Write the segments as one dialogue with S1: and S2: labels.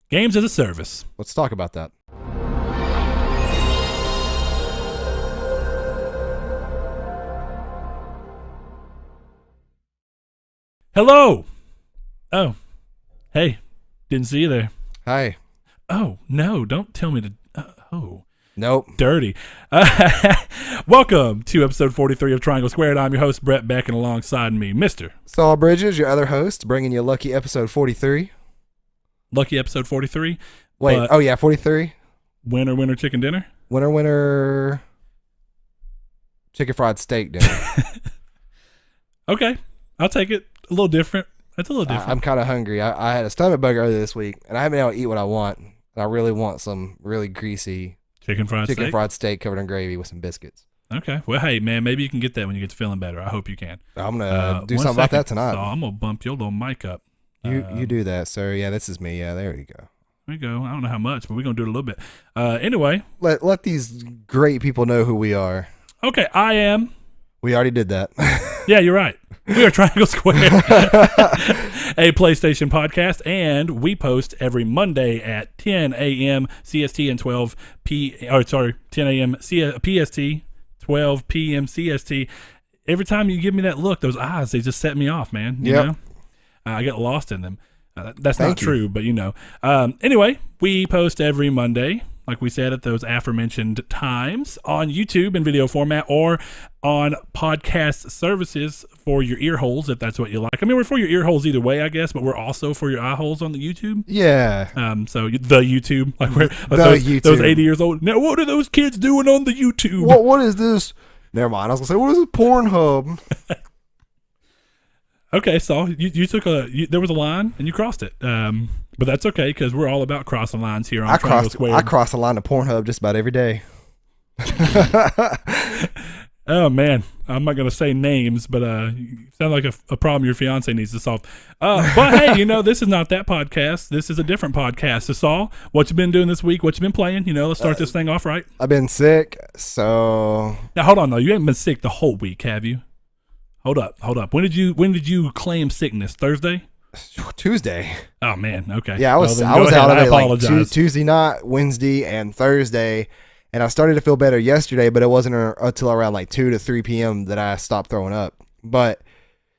S1: Games as a service.
S2: Let's talk about that.
S1: Hello. Oh, hey, didn't see you there.
S2: Hi.
S1: Oh, no, don't tell me to.
S2: Nope.
S1: Dirty. Welcome to episode 43 of Triangle Squared. I'm your host, Brett Beck, and alongside me, Mr.
S2: Saul Bridges, your other host, bringing you lucky episode 43.
S1: Lucky episode 43.
S2: Wait, 43?
S1: Winner, chicken dinner?
S2: Winner, chicken fried steak dinner.
S1: Okay, I'll take it. A little different. That's a little different.
S2: I'm kind of hungry. I had a stomach bug earlier this week, and I haven't been able to eat what I want. And I really want some really greasy
S1: chicken fried
S2: steak covered in gravy with some biscuits.
S1: Okay. Well, hey, man, maybe you can get that when you get to feeling better. I hope you can.
S2: I'm going to do something about that tonight.
S1: So I'm going to bump your little mic up.
S2: You do that, sir. Yeah, this is me. Yeah, there you go.
S1: There you go. I don't know how much, but we're going to do it a little bit. Anyway.
S2: Let these great people know who we are.
S1: Okay, I am.
S2: We already did that.
S1: Yeah, you're right. We are Triangle Square, a PlayStation podcast, and we post every Monday at 10 a.m. CST and 10 a.m. PST, 12 p.m. CST. Every time you give me that look, those eyes, they just set me off, man. You know? I get lost in them. That's not true, but you know. Anyway, we post every Monday, like we said, at those aforementioned times on YouTube in video format or on podcast services for your ear holes, if that's what you like. I mean, we're for your ear holes either way, I guess, but we're also for your eye holes on the YouTube.
S2: Yeah.
S1: So the YouTube, like we're those 80 years old. Now, what are those kids doing on the YouTube?
S2: What is this? Never mind. I was gonna say, what is this Pornhub?
S1: Okay, so you took there was a line and you crossed it. But that's okay because we're all about crossing lines here on Triangle Square.
S2: I cross the line to Pornhub just about every day.
S1: Oh man, I'm not gonna say names, but you sound like a problem your fiance needs to solve. But hey, this is not that podcast. This is a different podcast. So Saul, what you been doing this week? What you been playing? Let's start this thing off right.
S2: I've been sick, so
S1: now hold on though. You haven't been sick the whole week, have you? Hold up. When did you claim sickness? Thursday?
S2: Tuesday.
S1: Oh man. Okay.
S2: Yeah, I was out of it like Tuesday night, Wednesday, and Thursday, and I started to feel better yesterday, but it wasn't until around like 2 to 3 p.m. that I stopped throwing up. But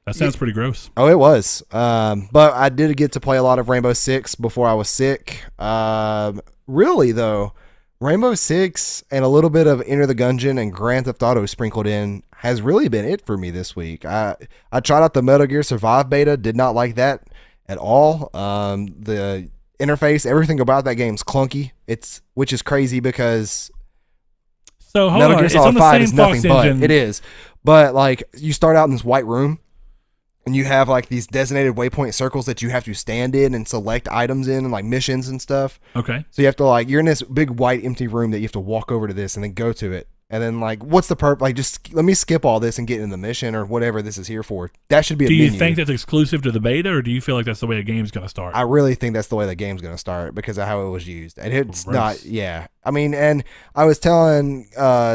S1: that sounds pretty gross.
S2: Oh, it was. But I did get to play a lot of Rainbow Six before I was sick. Really though, Rainbow Six and a little bit of Enter the Gungeon and Grand Theft Auto sprinkled in has really been it for me this week. I tried out the Metal Gear Survive beta, did not like that at all. The interface, everything about that game's clunky. Which is crazy because Metal Gear Solid 5 is nothing but it is. But like you start out in this white room and you have like these designated waypoint circles that you have to stand in and select items in and like missions and stuff.
S1: Okay.
S2: So you have to you're in this big white empty room that you have to walk over to this and then go to it. And then what's the purpose? Like just let me skip all this and get in the mission or whatever this is here for. That should be a menu.
S1: Do you think that's exclusive to the beta or do you feel like that's the way the game's going to start?
S2: I really think that's the way the game's going to start because of how it was used. And it's not, yeah. I mean, and I was telling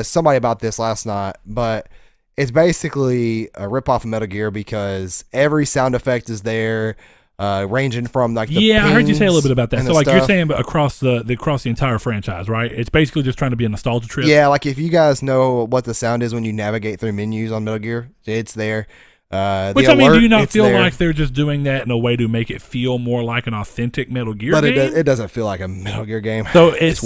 S2: somebody about this last night, but it's basically a ripoff of Metal Gear because every sound effect is there, ranging from the
S1: I heard you say a little bit about that. So you're saying across the entire franchise, right? It's basically just trying to be a nostalgia trip.
S2: Yeah, like if you guys know what the sound is when you navigate through menus on Metal Gear, it's there.
S1: Which I mean, do you not feel like they're just doing that in a way to make it feel more like an authentic Metal Gear game?
S2: But it doesn't feel like a Metal Gear game.
S1: So it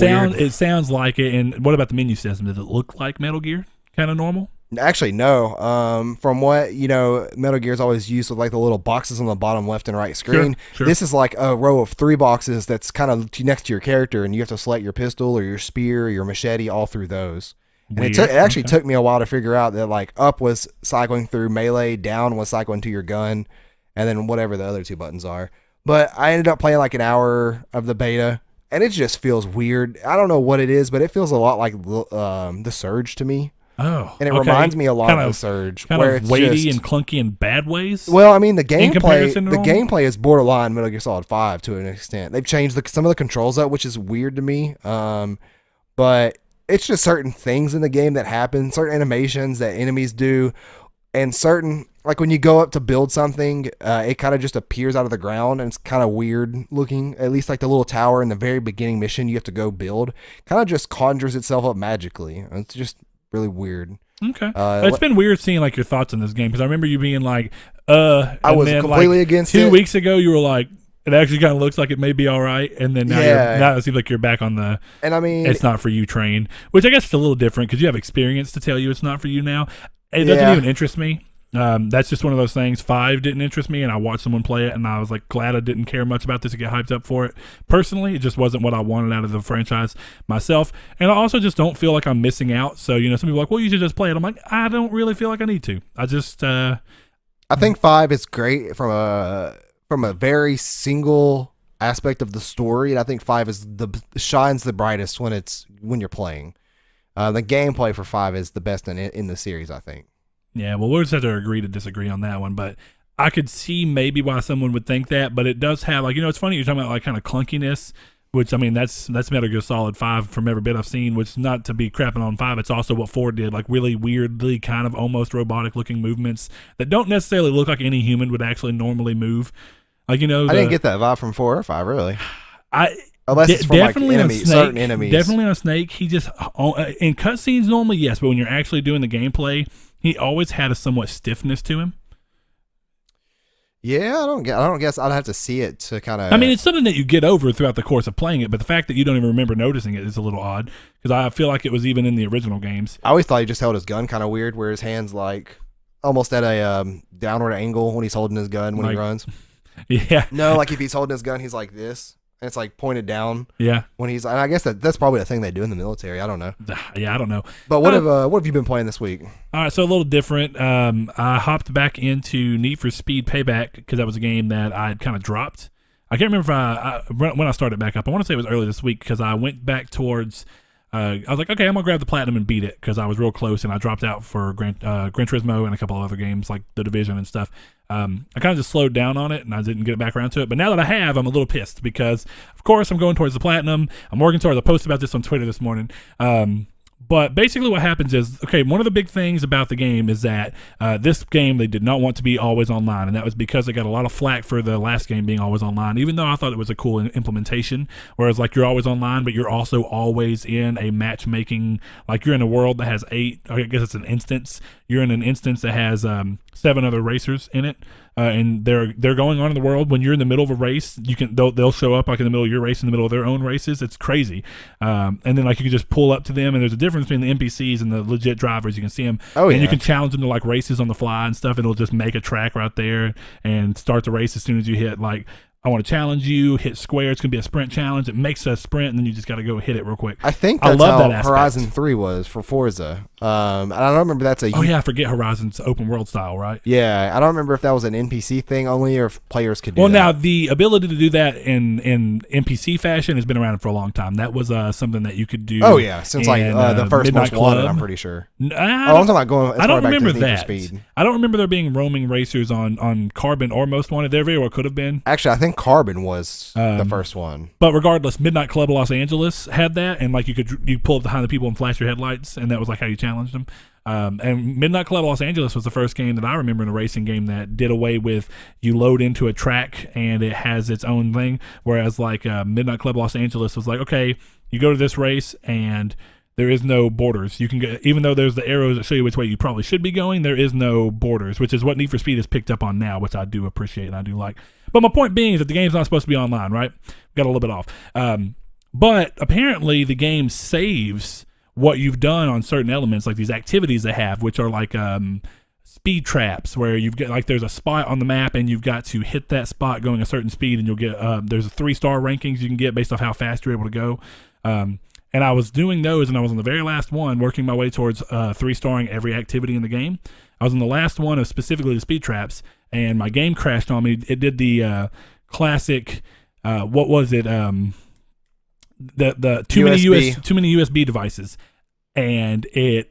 S1: sounds like it. And what about the menu system? Does it look like Metal Gear? Kind of normal?
S2: Actually, no. From what Metal Gear is always used with the little boxes on the bottom left and right screen.
S1: Sure.
S2: This is like a row of 3 boxes that's kind of next to your character, and you have to select your pistol or your spear or your machete all through those. And it actually took me a while to figure out that up was cycling through melee, down was cycling to your gun, and then whatever the other 2 buttons are. But I ended up playing an hour of the beta, and it just feels weird. I don't know what it is, but it feels a lot like the Surge to me.
S1: Oh,
S2: and it reminds me a lot of the Surge,
S1: kind
S2: where
S1: of
S2: it's
S1: weighty and clunky in bad ways.
S2: Well, I mean the gameplay is borderline Metal Gear Solid 5 to an extent. They've changed some of the controls up, which is weird to me. But it's just certain things in the game that happen, certain animations that enemies do, and certain, like when you go up to build something, it kind of just appears out of the ground, and it's kind of weird looking. At least like the little tower in the very beginning mission you have to go build kind of just conjures itself up magically. It's just really weird.
S1: Okay. It's been weird seeing like your thoughts on this game, because I remember you being like, I
S2: was completely against it.
S1: 2 weeks ago you were like, it actually kind of looks like it may be all right, and then now it seems like you're back on the,
S2: and I mean,
S1: it's not for you train, which I guess is a little different because you have experience to tell you it's not for you now. It doesn't even interest me. That's just one of those things. 5 didn't interest me, and I watched someone play it, and I was like glad I didn't care much about this to get hyped up for it. Personally, it just wasn't what I wanted out of the franchise myself, and I also just don't feel like I'm missing out. So, some people are like, well, you should just play it. I'm like, I don't really feel like I need to. I just
S2: I think 5 is great from a very single aspect of the story, and I think 5 is shines the brightest when you're playing. The gameplay for 5 is the best in the series, I think.
S1: Yeah, well, we'll just have to agree to disagree on that one, but I could see maybe why someone would think that, but it does have, like, it's funny you're talking about, like, kind of clunkiness, which, I mean, that's Metal Gear Solid 5 from every bit I've seen, which, not to be crapping on 5, it's also what 4 did, like, really weirdly kind of almost robotic-looking movements that don't necessarily look like any human would actually normally move. Like, I
S2: didn't get that vibe from 4 or 5, really. Unless it's from,
S1: definitely
S2: like, certain enemies.
S1: Definitely on Snake, he just, in cutscenes normally, yes, but when you're actually doing the gameplay, he always had a somewhat stiffness to him.
S2: Yeah, I don't guess I'd have to see it to kind of.
S1: I mean, it's something that you get over throughout the course of playing it, but the fact that you don't even remember noticing it is a little odd, because I feel like it was even in the original games.
S2: I always thought he just held his gun kind of weird, where his hands like almost at a downward angle when he's holding his gun when he runs.
S1: Yeah.
S2: No, like if he's holding his gun, he's like this. And it's like pointed down.
S1: Yeah.
S2: When he's, and I guess that's probably the thing they do in the military. I don't know.
S1: Yeah, I don't know.
S2: But what have you been playing this week?
S1: All right, so a little different. I hopped back into Need for Speed Payback because that was a game that I had kind of dropped. I can't remember if when I started back up. I want to say it was early this week because I went back towards. I was like, okay, I'm gonna grab the platinum and beat it because I was real close, and I dropped out for Gran Turismo and a couple of other games like The Division and stuff. I kind of just slowed down on it, and I didn't get back around to it. But now that I have, I'm a little pissed because, of course, I'm going towards the platinum. I'm working towards. I posted about this on Twitter this morning. But basically what happens is, okay, one of the big things about the game is that this game, they did not want to be always online, and that was because they got a lot of flack for the last game being always online, even though I thought it was a cool implementation, whereas like you're always online, but you're also always in a matchmaking, like you're in a world that has 8, I guess it's an instance, you're in an instance that has 7 other racers in it, and they're going on in the world. When you're in the middle of a race, they'll show up like in the middle of your race, in the middle of their own races. It's crazy. And then like you can just pull up to them, and there's a difference between the NPCs and the legit drivers. You can see them, and you can challenge them to like races on the fly and stuff. It'll just make a track right there and start the race as soon as you hit like, I want to challenge you, hit square. It's going to be a sprint challenge. It makes a sprint, and then you just got to go hit it real quick.
S2: I think that's how Horizon 3 was for Forza. And I don't remember that's a...
S1: Oh, yeah, I forget Horizon's open world style, right?
S2: Yeah, I don't remember if that was an NPC thing only or if players could do that.
S1: Well, now, the ability to do that in NPC fashion has been around for a long time. That was something that you could do.
S2: Oh, yeah, since like the first Most Wanted, I'm pretty sure. I'm talking about going as far back to Need for Speed.
S1: I don't remember there being roaming racers on Carbon or Most Wanted. There very well could have been.
S2: Actually, I think Carbon was the first one.
S1: But regardless, Midnight Club Los Angeles had that, and like you pull up behind the people and flash your headlights, and that was like how you challenged them. And Midnight Club Los Angeles was the first game that I remember in a racing game that did away with you load into a track and it has its own thing. Whereas like Midnight Club Los Angeles was like, okay, you go to this race and there is no borders. You can go, even though there's the arrows that show you which way you probably should be going, there is no borders, which is what Need for Speed has picked up on now, which I do appreciate and I do like. But my point being is that the game's not supposed to be online, right? Got a little bit off. But apparently the game saves what you've done on certain elements, like these activities they have, which are like speed traps, where you've got like there's a spot on the map and you've got to hit that spot going a certain speed, and you'll get there's a 3-star rankings you can get based off how fast you're able to go. And I was doing those, and I was on the very last one, working my way towards 3-starring every activity in the game. I was on the last one of specifically the speed traps, and my game crashed on me. It did the classic, what was it? The too many USB devices, and it,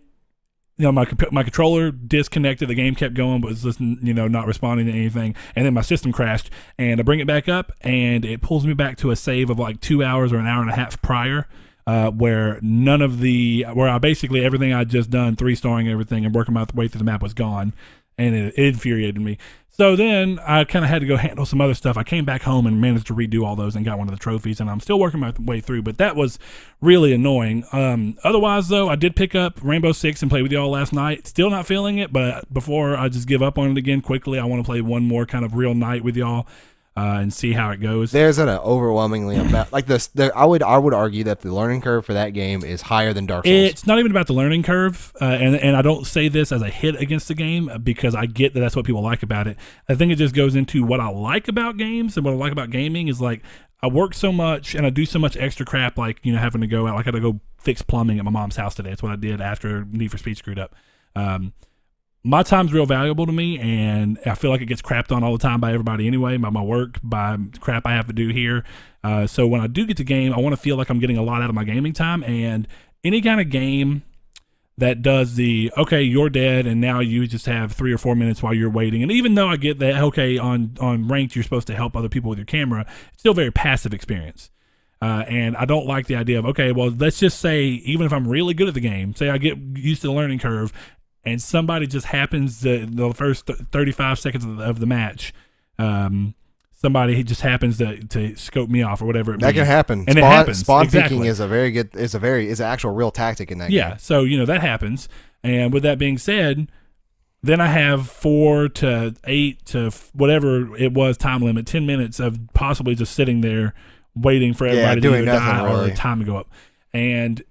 S1: my controller disconnected. The game kept going, but was just not responding to anything. And then my system crashed, and I bring it back up, and it pulls me back to a save of like 2 hours or an hour and a half prior. Where I basically everything I'd just done, 3-starring everything and working my way through the map was gone. and it infuriated me. So then I kind of had to go handle some other stuff. I came back home and managed to redo all those and got one of the trophies, and I'm still working my way through, but that was really annoying. Otherwise, though, I did pick up Rainbow Six and play with y'all last night. Still not feeling it, but before I just give up on it again quickly, I want to play one more kind of real night with y'all. And see how it goes.
S2: There's an overwhelmingly amount like this. I would argue that the learning curve for that game is higher than Dark Souls.
S1: It's not even about the learning curve, and I don't say this as a hit against the game because I get that that's what people like about it. I think it just goes into what I like about games and what I like about gaming is like I work so much and I do so much extra crap, like having to go out. Like I had to go fix plumbing at my mom's house today. That's what I did after Need for Speed screwed up. My time's real valuable to me, and I feel like it gets crapped on all the time by everybody anyway, by my work, by crap I have to do here. So when I do get to game, I want to feel like I'm getting a lot out of my gaming time, and any kind of game that does okay, you're dead, and now you just have 3 or 4 minutes while you're waiting. And even though I get that, okay, on ranked, you're supposed to help other people with your camera, it's still a very passive experience. And I don't like the idea of, okay, well, let's just say, even if I'm really good at the game, say I get used to the learning curve, and somebody just happens the first 35 seconds of the match, somebody just happens to scope me off or whatever it
S2: that can happen.
S1: And it happens.
S2: Spawn
S1: exactly.
S2: peeking is an actual real tactic in that game.
S1: Yeah, so that happens. And with that being said, then I have 4 to 8 to whatever it was time limit, 10 minutes of possibly just sitting there waiting for everybody to either die or time to go up. And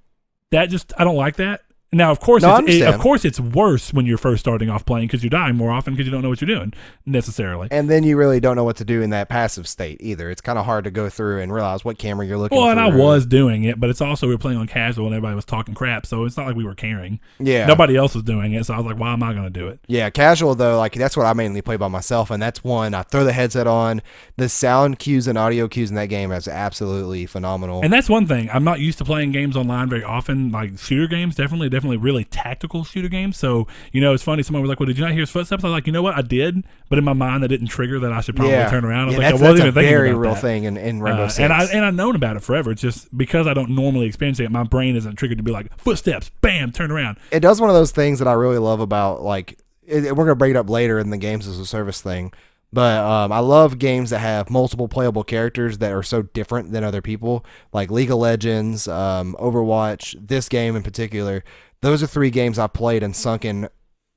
S1: that I don't like that. Now, of course, it's worse when you're first starting off playing because you're dying more often because you don't know what you're doing necessarily.
S2: And then you really don't know what to do in that passive state either. It's kind of hard to go through and realize what camera you're looking for.
S1: Well, and I was doing it, but it's also we were playing on casual and everybody was talking crap, so it's not like we were caring.
S2: Yeah.
S1: Nobody else was doing it, so I was like, why am I going to do it?
S2: Yeah, casual, though, like that's what I mainly play by myself, and that's one. I throw the headset on. The sound cues and audio cues in that game is absolutely phenomenal.
S1: And that's one thing. I'm not used to playing games online very often, like shooter games, definitely really tactical shooter games. So, it's funny. Someone was like, well, did you not hear his footsteps? I was like, you know what? I did. But in my mind, that didn't trigger that I should probably turn around. I was like, I wasn't even thinking about that. That's a very real
S2: thing in Rainbow Six.
S1: And I've known about it forever. It's just because I don't normally experience it, my brain isn't triggered to be like, footsteps, bam, turn around.
S2: It does one of those things that I really love about, like, we're going to bring it up later in the games as a service thing. But I love games that have multiple playable characters that are so different than other people, like League of Legends, Overwatch, this game in particular. Those are 3 games I've played and sunk in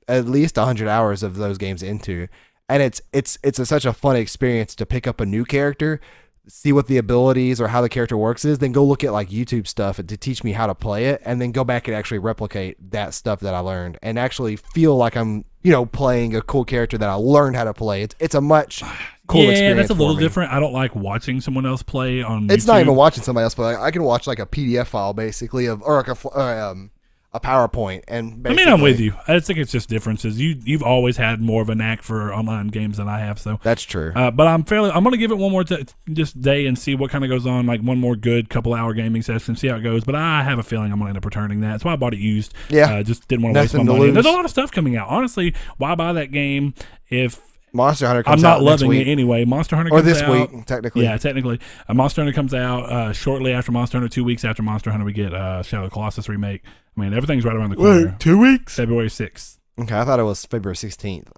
S2: at least 100 hours of those games into. And it's such a fun experience to pick up a new character, see what the abilities or how the character works is, then go look at like YouTube stuff to teach me how to play it, and then go back and actually replicate that stuff that I learned and actually feel like I'm playing a cool character that I learned how to play. It's a much cool experience. Yeah,
S1: that's a little different. I don't like watching someone else play on
S2: It's
S1: YouTube.
S2: not even watching somebody else play. I can watch like a PDF file basically or like a PowerPoint, and basically,
S1: I'm with you. I think it's just differences. You've always had more of a knack for online games than I have, so
S2: that's true.
S1: But I'm going to give it one more just day and see what kind of goes on, like one more good couple hour gaming session, see how it goes. But I have a feeling I'm going to end up returning that. That's why I bought it used.
S2: Yeah,
S1: just didn't want to waste my money. There's a lot of stuff coming out. Honestly, why buy that game if
S2: Monster Hunter comes
S1: out?
S2: I'm not
S1: loving
S2: it
S1: anyway. Monster Hunter comes out.
S2: Or this week, technically.
S1: Yeah, technically. Monster Hunter comes out shortly after Monster Hunter. 2 weeks after Monster Hunter, we get Shadow of the Colossus remake. I mean, everything's right around the corner.
S2: Wait, 2 weeks?
S1: February 6th.
S2: Okay, I thought it was February 16th.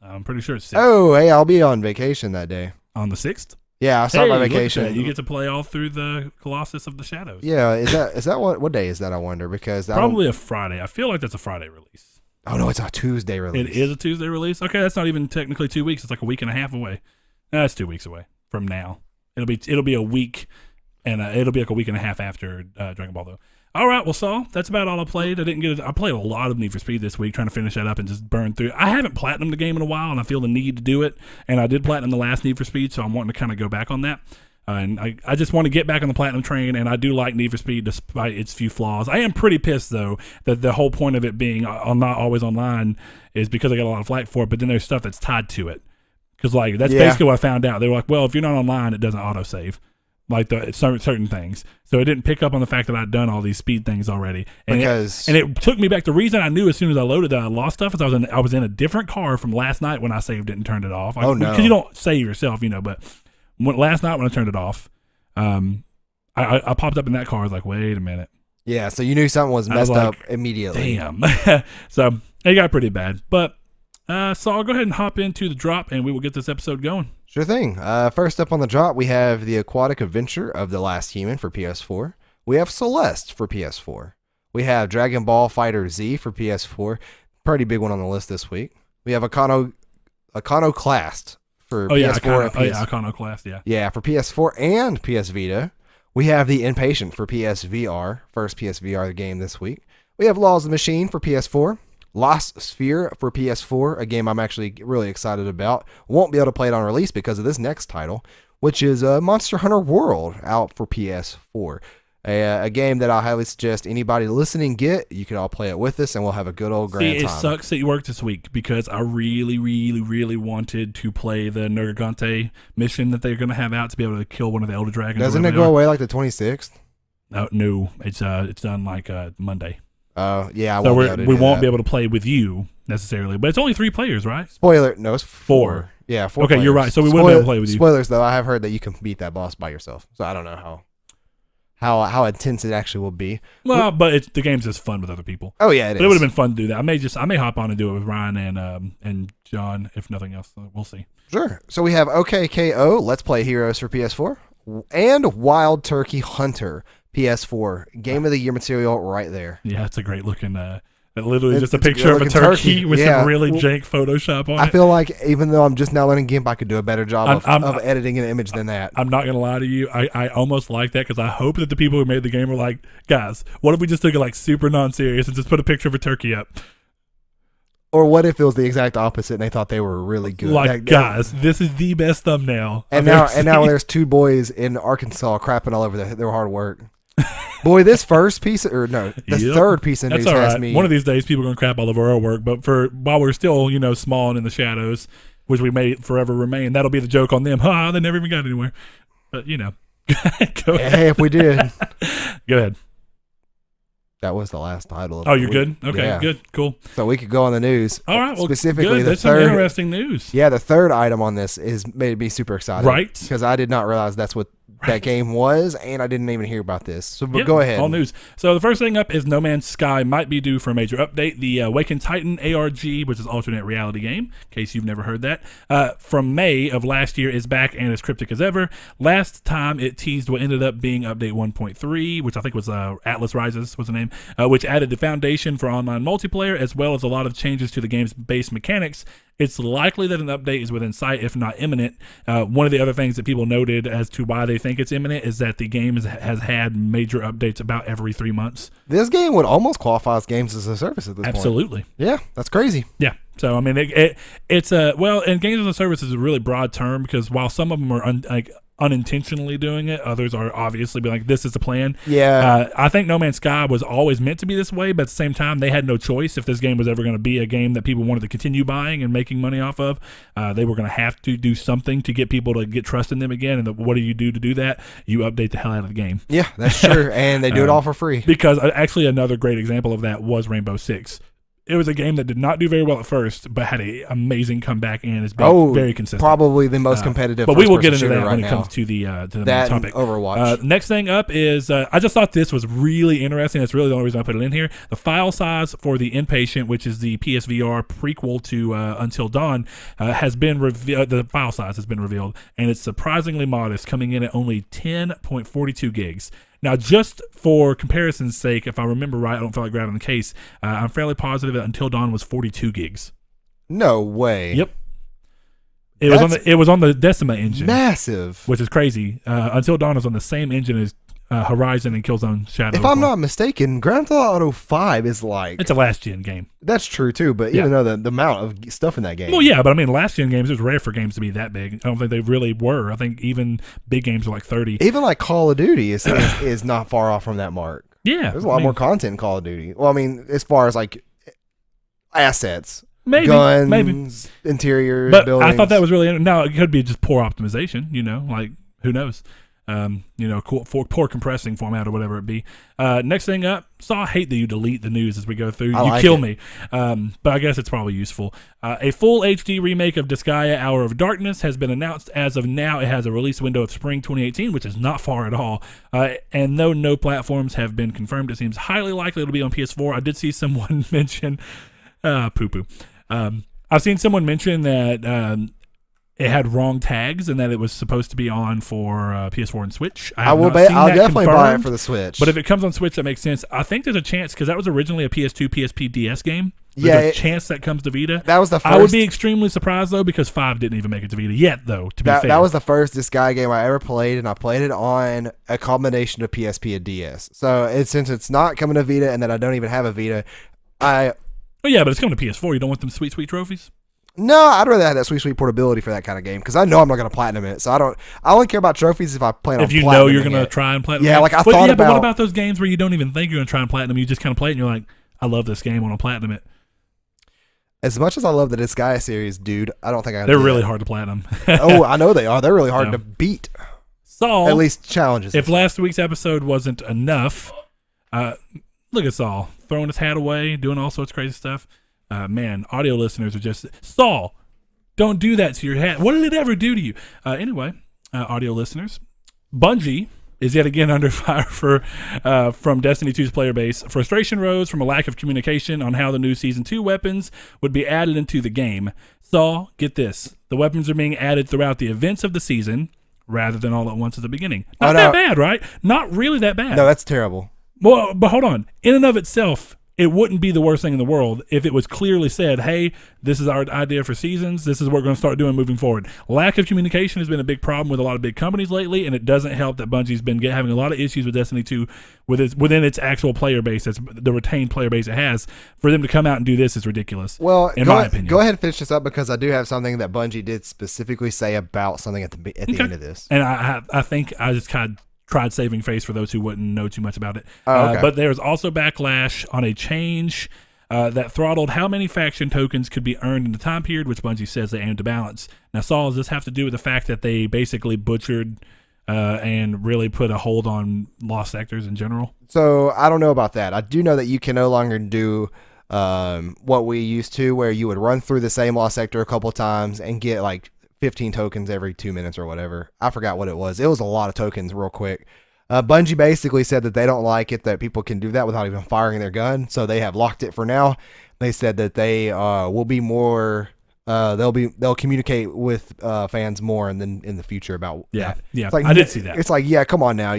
S1: I'm pretty sure it's 6th.
S2: Oh, hey, I'll be on vacation that day.
S1: On the 6th?
S2: Yeah, I start my vacation.
S1: You get to play all through the Colossus of the Shadows.
S2: Yeah, is that what day is that, I wonder? Because
S1: probably a Friday. I feel like that's a Friday release.
S2: Oh, no, it's a Tuesday release.
S1: It is a Tuesday release? Okay, that's not even technically 2 weeks. It's like a week and a half away. That's 2 weeks away from now. It'll be a week, and it'll be like a week and a half after Dragon Ball, though. All right, well, Saul, that's about all I played. I played a lot of Need for Speed this week, trying to finish that up and just burn through. I haven't platinumed the game in a while, and I feel the need to do it. And I did platinum the last Need for Speed, so I'm wanting to kind of go back on that. And I just want to get back on the platinum train, and I do like Need for Speed despite its few flaws. I am pretty pissed, though, that the whole point of it being not always online is because I got a lot of flack for it, but then there's stuff that's tied to it. Because, that's basically what I found out. They were like, well, if you're not online, it doesn't autosave. Like certain things, so it didn't pick up on the fact that I'd done all these speed things already, and it took me back. The reason I knew as soon as I loaded that I lost stuff is I was in a different car from last night when I saved it and turned it off.
S2: Oh no,
S1: because you don't save yourself, but last night when I turned it off, I popped up in that car. I was like, wait a minute.
S2: Yeah, so you knew something was messed up immediately.
S1: Damn. So it got pretty bad, but So I'll go ahead and hop into the drop, and we will get this episode going.
S2: Sure thing. First up on the drop, we have The Aquatic Adventure of the Last Human for PS4. We have Celeste for PS4. We have Dragon Ball Fighter Z for PS4. Pretty big one on the list this week. We have Iconoclast for PS4 and PS.
S1: Iconoclast, yeah.
S2: Yeah, for PS4 and PS Vita. We have The Impatient for PSVR, first PSVR game this week. We have Laws of the Machine for PS4. Lost Sphere for PS4, a game I'm actually really excited about. Won't be able to play it on release because of this next title, which is Monster Hunter World out for PS4. A game that I highly suggest anybody listening get. You can all play it with us, and we'll have a good old grand time.
S1: It sucks that you worked this week because I really, really, really wanted to play the Nergigante mission that they're going to have out to be able to kill one of the Elder Dragons.
S2: Doesn't it go away like the 26th?
S1: No, it's done like Monday.
S2: Oh, yeah.
S1: We won't be able to play with you necessarily, but it's only 3 players, right?
S2: Spoiler, no, it's 4. Yeah, 4
S1: Okay,
S2: players.
S1: You're right. So we wouldn't be able to play with you.
S2: Spoilers, though, I have heard that you can beat that boss by yourself. So I don't know how intense it actually will be.
S1: Well, but the game's just fun with other people.
S2: Oh yeah,
S1: it would have been fun to do that. I may hop on and do it with Ryan and John, if nothing else. We'll see.
S2: Sure. So we have OKKO, Let's Play Heroes for PS4, and Wild Turkey Hunter PS4. Game of the Year material right there.
S1: Yeah, it's a great looking. Literally just a picture of a turkey with some really jank Photoshop on it.
S2: I feel like even though I'm just now learning GIMP, I could do a better job of editing an image than that.
S1: I'm not going to lie to you. I almost like that because I hope that the people who made the game were like, guys, what if we just took it like super non-serious and just put a picture of a turkey up?
S2: Or what if it was the exact opposite and they thought they were really good?
S1: Like, guys, this is the best thumbnail.
S2: And now there's 2 boys in Arkansas crapping all over their hard work. Boy, this first piece, third piece of news has me.
S1: One of these days, people are going to crap all over our work, but while we're still, small and in the shadows, which we may forever remain, that'll be the joke on them. They never even got anywhere. But, go ahead.
S2: Hey, if we did.
S1: Go ahead.
S2: That was the last title.
S1: You're good? Okay, yeah. Good, cool.
S2: So we could go on the news.
S1: All right, well,
S2: specifically
S1: good. That's some interesting news.
S2: Yeah, the third item on this made me super excited.
S1: Right.
S2: Because I did not realize that's what that game was, and I didn't even hear about this. So go ahead.
S1: All news. So the first thing up is No Man's Sky might be due for a major update. The Awakened Titan ARG, which is alternate reality game, in case you've never heard that, from May of last year is back and as cryptic as ever. Last time it teased what ended up being update 1.3, which I think was Atlas Rises was the name, which added the foundation for online multiplayer as well as a lot of changes to the game's base mechanics. It's likely that an update is within sight, if not imminent. One of the other things that people noted as to why they think it's imminent is that the game has had major updates about every 3 months.
S2: This game would almost qualify as games as a service at this point.
S1: Absolutely.
S2: Yeah, that's crazy.
S1: Yeah. So, I mean, it's and games as a service is a really broad term because while some of them are unintentionally doing it, others are obviously being like, this is the plan.
S2: Yeah.
S1: I think No Man's Sky was always meant to be this way, but at the same time, they had no choice. If this game was ever going to be a game that people wanted to continue buying and making money off of, they were going to have to do something to get people to get trust in them again. And what do you do to do that? You update the hell out of the game.
S2: Yeah, that's true. And they do it all for free.
S1: Because actually another great example of that was Rainbow Six. It was a game that did not do very well at first, but had an amazing comeback and is very consistent.
S2: Probably the most competitive.
S1: But we will get into that when
S2: it
S1: comes to the
S2: that
S1: main topic.
S2: Overwatch.
S1: Next thing up is I just thought this was really interesting. That's really the only reason I put it in here. The file size for the Inpatient, which is the PSVR prequel to Until Dawn, has been revealed. The file size has been revealed, and it's surprisingly modest, coming in at only 10.42 gigs. Now, just for comparison's sake, if I remember right, I don't feel like grabbing the case. I'm fairly positive that Until Dawn was 42 gigs.
S2: No way.
S1: Yep. It was on the Decima engine.
S2: Massive.
S1: Which is crazy. Until Dawn is on the same engine as Horizon and Killzone Shadow.
S2: If I'm not mistaken, Grand Theft Auto 5 is like...
S1: It's a last-gen game.
S2: That's true, too, but even though the amount of stuff in that game...
S1: Well, yeah, but I mean, last-gen games, it was rare for games to be that big. I don't think they really were. I think even big games were like 30.
S2: Even like Call of Duty is not far off from that mark.
S1: Yeah.
S2: There's a lot more content in Call of Duty. Well, I mean, as far as like assets...
S1: Maybe,
S2: guns, interiors,
S1: but
S2: buildings.
S1: I thought that was really... Now, it could be just poor optimization, like, who knows? Poor compressing format or whatever it be. Next thing up, I hate that you delete the news as we go through. You kill me. But I guess it's probably useful. A full HD remake of Disgaea Hour of Darkness has been announced. As of now, it has a release window of spring 2018, which is not far at all. And though no platforms have been confirmed, it seems highly likely it'll be on PS4. I did see someone mention poo-poo. I've seen someone mention that it had wrong tags and that it was supposed to be on for PS4 and Switch.
S2: I'll definitely buy it for the Switch.
S1: But if it comes on Switch, that makes sense. I think there's a chance because that was originally a PS2, PSP, DS game. There's a chance that comes to Vita.
S2: That was the first.
S1: I would be extremely surprised though because 5 didn't even make it to Vita yet though. To be fair,
S2: that was the first Disgaea game I ever played, and I played it on a combination of PSP and DS. So since it's not coming to Vita, and that I don't even have a Vita,
S1: Oh yeah, but it's coming to PS4. You don't want them sweet trophies.
S2: No, I'd rather have that sweet portability for that kind of game because I know I'm not going to platinum it. So I only care about trophies if I plan on.
S1: If you know you're going to try and platinum.
S2: Yeah, like I thought about.
S1: But what about those games where you don't even think you're going to try and platinum? You just kind of play it and you're like, I love this game. I want to platinum it.
S2: As much as I love the Disgaea series, dude, I don't think
S1: They're really hard to platinum.
S2: Oh, I know they are. They're really hard to beat.
S1: Saul,
S2: at least challenges.
S1: If last week's episode wasn't enough, look at Saul throwing his hat away, doing all sorts of crazy stuff. Man, audio listeners are just Saul. Don't do that to your hat. What did it ever do to you? Anyway, audio listeners, Bungie is yet again under fire from Destiny 2's player base. Frustration rose from a lack of communication on how the new Season 2 weapons would be added into the game. So, get this. The weapons are being added throughout the events of the season rather than all at once at the beginning. Not that bad, right? Not really that bad.
S2: No, that's terrible.
S1: Well, but hold on. In and of itself, it wouldn't be the worst thing in the world if it was clearly said, hey, this is our idea for seasons. This is what we're going to start doing moving forward. Lack of communication has been a big problem with a lot of big companies lately, and it doesn't help that Bungie's been having a lot of issues with Destiny 2 within its actual player base, the retained player base it has. For them to come out and do this is ridiculous, in my opinion.
S2: Go ahead and finish this up because I do have something that Bungie did specifically say about something at the end of this.
S1: And I think I just kind of tried saving face for those who wouldn't know too much about it.
S2: Okay.
S1: But there's also backlash on a change that throttled how many faction tokens could be earned in the time period, which Bungie says they aim to balance. Now, Saul, does this have to do with the fact that they basically butchered and really put a hold on lost sectors in general?
S2: So I don't know about that. I do know that you can no longer do what we used to, where you would run through the same lost sector a couple of times and get like 15 tokens every 2 minutes or whatever. I forgot what it was. It was a lot of tokens real quick. Bungie basically said that they don't like it that people can do that without even firing their gun, so they have locked it for now. They said that they will be more they'll communicate with fans more and then in the future about
S1: that. Yeah,
S2: like,
S1: I did see that.
S2: It's like, yeah, come on now.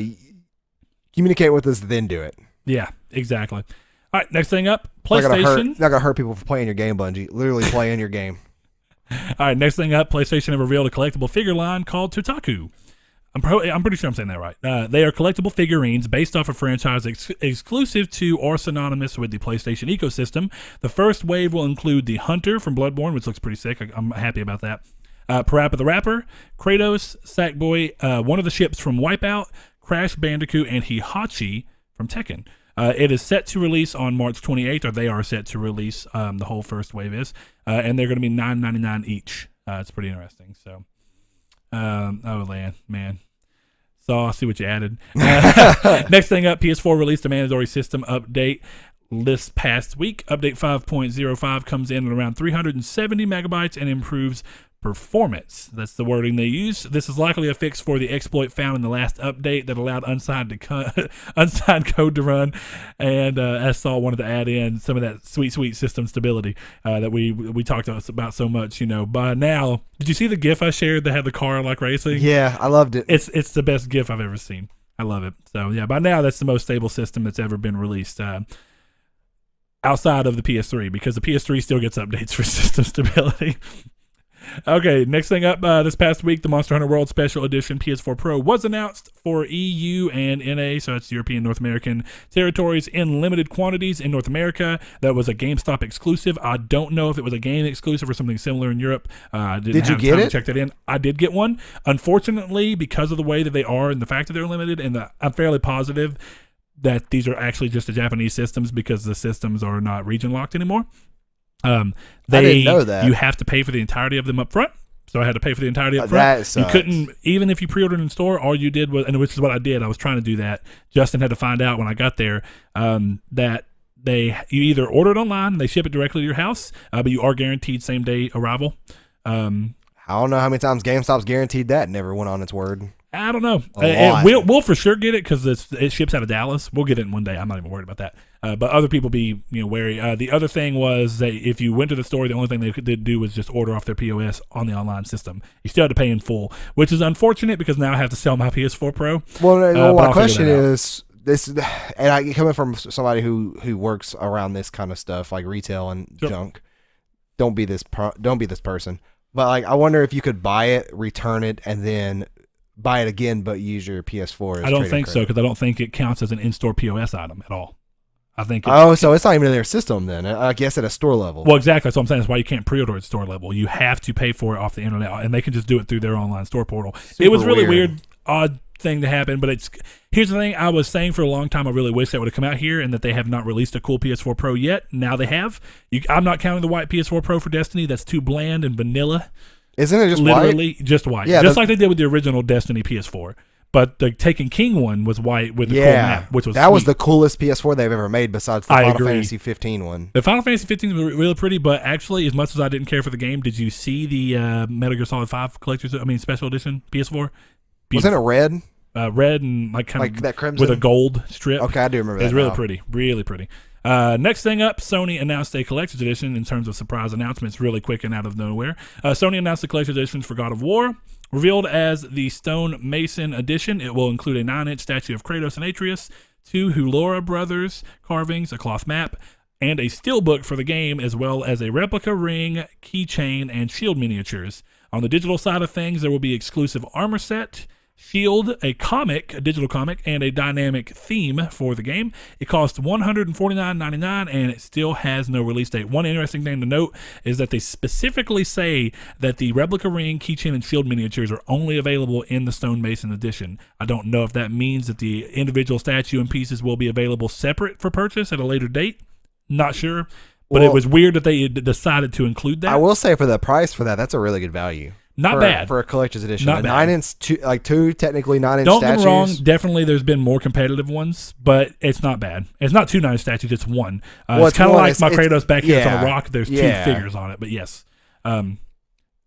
S2: Communicate with us, then do it.
S1: Yeah, exactly. All right, next thing up, PlayStation.
S2: Not gonna hurt people for playing your game, Bungie. Literally playing your game.
S1: All right, next thing up, PlayStation have revealed a collectible figure line called Totaku. I'm pretty sure I'm saying that right. They are collectible figurines based off a franchise exclusive to or synonymous with the PlayStation ecosystem. The first wave will include the Hunter from Bloodborne, which looks pretty sick. I'm happy about that. Parappa the Rapper, Kratos, Sackboy, one of the ships from Wipeout, Crash Bandicoot, and Hihachi from Tekken. It is set to release on March 28th, or they are set to release. The whole first wave is, and they're going to be $9.99 each. It's pretty interesting. So, man. So I see what you added. Next thing up, PS4 released a mandatory system update this past week. Update 5.05 comes in at around 370 megabytes and improves performance. That's the wording they use. This is likely a fix for the exploit found in the last update that allowed unsigned code to run, and as Saul wanted to add in some of that sweet system stability that we talked about so much. By now, did you see the GIF I shared that had the car like racing?
S2: Yeah, I loved it.
S1: It's the best GIF I've ever seen. I love it. So yeah, by now that's the most stable system that's ever been released. Outside of the PS3, because the PS3 still gets updates for system stability. Okay, next thing up, this past week, the Monster Hunter World Special Edition PS4 Pro was announced for EU and NA, so it's European North American territories, in limited quantities in North America. That was a GameStop exclusive. I don't know if it was a game exclusive or something similar in Europe.
S2: Did you get it?
S1: Check that in. I did get one. Unfortunately, because of the way that they are and the fact that they're limited, and I'm fairly positive that these are actually just the Japanese systems because the systems are not region locked anymore.
S2: I didn't know that.
S1: You have to pay for the entirety of them up front. So I had to pay for the entirety up front.
S2: That sucks.
S1: You couldn't, even if you pre-ordered in store, all you did was, and which is what I did, I was trying to do that. Justin had to find out when I got there that you either order it online, they ship it directly to your house, but you are guaranteed same day arrival.
S2: I don't know how many times GameStop's guaranteed that and never went on its word.
S1: I don't know.
S2: lot.
S1: We'll for sure get it because it ships out of Dallas. We'll get it in one day. I'm not even worried about that. But other people be wary. The other thing was that if you went to the store, the only thing they did do was just order off their POS on the online system. You still had to pay in full, which is unfortunate because now I have to sell my PS4 Pro.
S2: Well, my question is this, and I coming from somebody who works around this kind of stuff like retail and junk. Don't be this person. But like, I wonder if you could buy it, return it, and then buy it again, but use your PS4 as
S1: I don't think so
S2: credit.
S1: because I don't think it counts as an in-store POS item at all. I think.
S2: So it's not even in their system then. I guess at a store level.
S1: Well, exactly. That's what I'm saying. That's why you can't pre-order at store level. You have to pay for it off the internet, and they can just do it through their online store portal. It was really weird, odd thing to happen. But here's the thing. I was saying for a long time, I really wish that would have come out here, and that they have not released a cool PS4 Pro yet. Now they have. I'm not counting the white PS4 Pro for Destiny. That's too bland and vanilla.
S2: Isn't it just
S1: literally
S2: white?
S1: Just white?
S2: Yeah,
S1: just like they did with the original Destiny PS4. But the Taken King one was white with the cool map, which was
S2: was the coolest PS4 they've ever made besides the Final Fantasy 15 one.
S1: The Final Fantasy 15 was really pretty, but actually, as much as I didn't care for the game, did you see the Metal Gear Solid 5 Special Edition PS4?
S2: Wasn't it red?
S1: Red and like
S2: that crimson
S1: with a gold strip.
S2: Okay, I do remember that.
S1: It's really pretty, really pretty. Next thing up, Sony announced a collector's edition in terms of surprise announcements, really quick and out of nowhere. Sony announced the collector's edition for God of War. Revealed as the Stone Mason edition, it will include a 9-inch statue of Kratos and Atreus, 2 Hulora brothers carvings, a cloth map, and a steelbook for the game, as well as a replica ring, keychain, and shield miniatures. On the digital side of things, there will be exclusive armor set, shield, a digital comic, and a dynamic theme for the game. It costs $149.99 and it still has no release date. One interesting thing to note is that they specifically say that the replica ring, keychain, and shield miniatures are only available in the Stone Mason edition. I don't know if that means that the individual statue and pieces will be available separate for purchase at a later date. Not sure. But it was weird that they decided to include that.
S2: I will say for the price for that's a really good value.
S1: Not bad
S2: for a collector's edition.
S1: Not bad.
S2: 9-inch, two technically 9-inch
S1: Don't
S2: statues.
S1: get me wrong. Definitely, there's been more competitive ones, but it's not bad. It's not 2 9-inch statues. It's one. It's kind of like my Kratos back here. It's on a rock. There's 2 figures on it, but yes.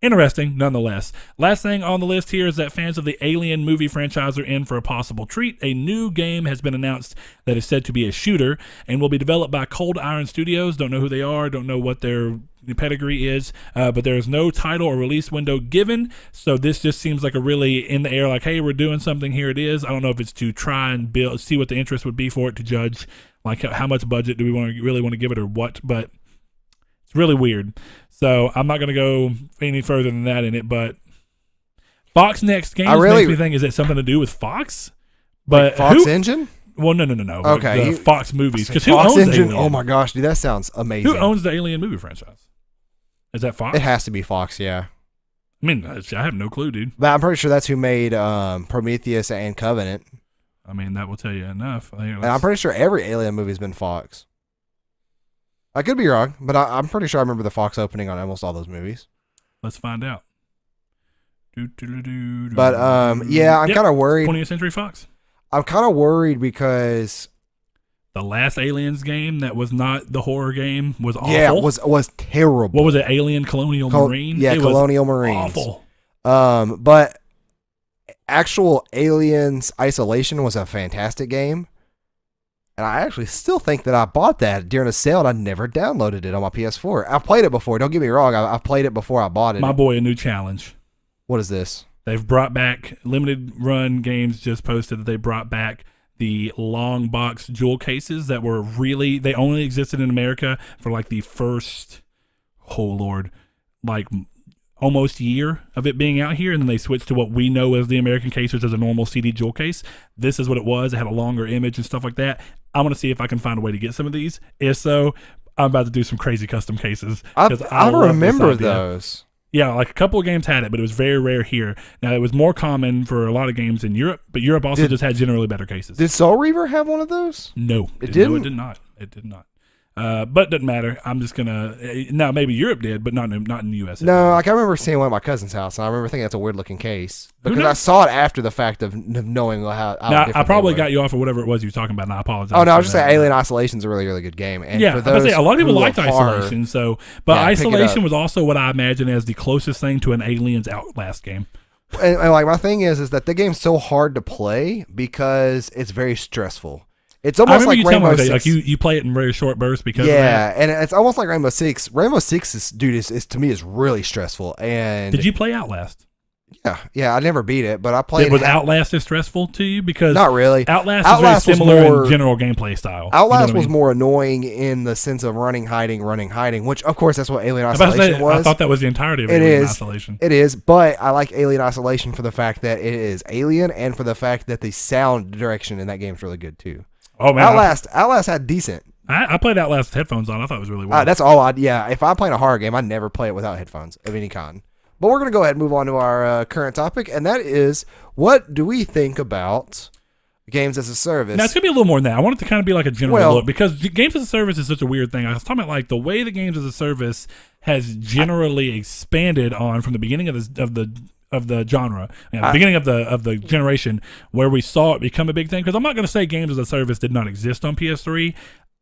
S1: Interesting, nonetheless. Last thing on the list here is that fans of the Alien movie franchise are in for a possible treat. A new game has been announced that is said to be a shooter and will be developed by Cold Iron Studios. Don't know who they are, don't know what their pedigree is, but there is no title or release window given. So this just seems like a really in the air, like, hey, we're doing something, here it is. I don't know if it's to try and see what the interest would be for it, to judge like how much budget do we really want to give it or what, but it's really weird. So I'm not going to go any further than that in it, but Fox Next Games makes me think, is it something to do with Fox? But
S2: like Fox Engine?
S1: Well, no.
S2: Okay.
S1: The Fox movies. Because who
S2: Fox
S1: owns
S2: Engine?
S1: Alien?
S2: Oh my gosh, dude, that sounds amazing.
S1: Who owns the Alien movie franchise? Is that Fox?
S2: It has to be Fox, yeah.
S1: I mean, I have no clue, dude.
S2: But I'm pretty sure that's who made Prometheus and Covenant.
S1: I mean, that will tell you enough.
S2: And I'm pretty sure every Alien movie's been Fox. I could be wrong, but I'm pretty sure I remember the Fox opening on almost all those movies.
S1: Let's find out.
S2: But yeah, I'm kind of worried.
S1: 20th Century Fox.
S2: I'm kind of worried because
S1: the last Aliens game that was not the horror game was awful.
S2: Yeah, it was terrible.
S1: What was it? Alien Colonial Marine?
S2: Yeah,
S1: it
S2: Colonial
S1: was
S2: Marines.
S1: Awful.
S2: But actual Aliens Isolation was a fantastic game. And I actually still think that I bought that during a sale and I never downloaded it on my PS4. I've played it before. Don't get me wrong. I've played it before I bought it.
S1: My boy, a new challenge.
S2: What is this?
S1: They've brought back limited run games. Just posted that they brought back the long box jewel cases that were they only existed in America for like the first, like almost year of it being out here, and then they switched to what we know as the American case, which is a normal CD jewel case. This is what it was. It had a longer image and stuff like that. I want to see if I can find a way to get some of these. If so, I'm about to do some crazy custom cases.
S2: I remember those.
S1: Yeah, like a couple of games had it, but it was very rare here. Now, it was more common for a lot of games in Europe, but Europe also just had generally better cases.
S2: Did Soul Reaver have one of those?
S1: No.
S2: It didn't?
S1: No, it did not. It did not. But it doesn't matter. I'm just going to... Now, maybe Europe did, but not in the U.S.
S2: No, like I remember seeing one at my cousin's house, and I remember thinking that's a weird-looking case. Because I saw it after the fact of knowing how
S1: now, I probably got you off of whatever it was you were talking about, and I apologize.
S2: Oh, no, I was just saying Alien Isolation is a really, really good game. And
S1: yeah,
S2: for those
S1: a lot of people liked
S2: horror,
S1: Isolation, but Isolation was also what I imagine as the closest thing to an Aliens Outlast game.
S2: and like my thing is that the game's so hard to play because it's very stressful. It's almost like Rainbow Six.
S1: Like you play it in very short bursts because of
S2: yeah,
S1: that.
S2: and it's almost like Rainbow Six. Rainbow Six is to me is really stressful. And
S1: did you play Outlast?
S2: Yeah, I never beat it, but I played.
S1: Was Outlast as stressful to you? Because
S2: not really.
S1: Outlast is very similar in general gameplay style.
S2: Outlast was more annoying in the sense of running, hiding, which of course that's what Alien Isolation was.
S1: I thought that was the entirety of Alien Isolation.
S2: It is, but I like Alien Isolation for the fact that it is Alien and for the fact that the sound direction in that game is really good too.
S1: Oh man,
S2: Outlast had decent.
S1: I played Outlast with headphones on. I thought it was really well.
S2: That's all if I'm playing a horror game, I never play it without headphones of any kind. But we're going to go ahead and move on to our current topic, and that is, what do we think about games as a service?
S1: Now, it's going to be a little more than that. I want it to kind of be like a general look, because games as a service is such a weird thing. I was talking about like the way the games as a service has generally expanded on from the beginning of the genre, beginning of the generation, where we saw it become a big thing. Because I'm not going to say games as a service did not exist on PS3.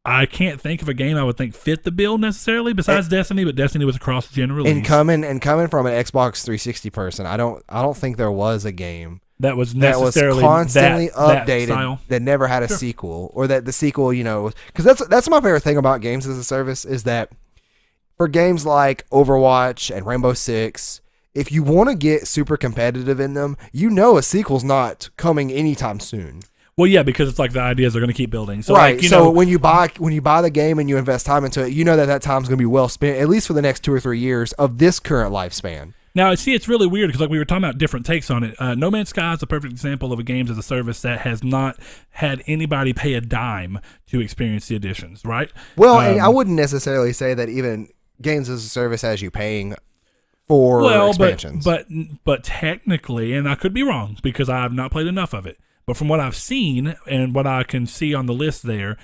S1: I can't think of a game I would think fit the bill necessarily besides Destiny, but Destiny was a cross-gen release.
S2: And coming from an Xbox 360 person, I don't think there was a game
S1: that was necessarily
S2: constantly
S1: that
S2: updated
S1: style.
S2: That never had a sequel, or that the sequel, because that's my favorite thing about games as a service is that for games like Overwatch and Rainbow Six, if you want to get super competitive in them, a sequel's not coming anytime soon.
S1: Well, yeah, because it's like the ideas are going to keep building. So
S2: right. So when you buy the game and you invest time into it, that time's going to be well spent, at least for the next 2 or 3 years of this current lifespan.
S1: Now, see, it's really weird because like we were talking about different takes on it. No Man's Sky is a perfect example of a games as a service that has not had anybody pay a dime to experience the additions, right?
S2: Well, and I wouldn't necessarily say that even games as a service has you paying for expansions.
S1: But technically, and I could be wrong because I have not played enough of it, but from what I've seen and what I can see on the list there,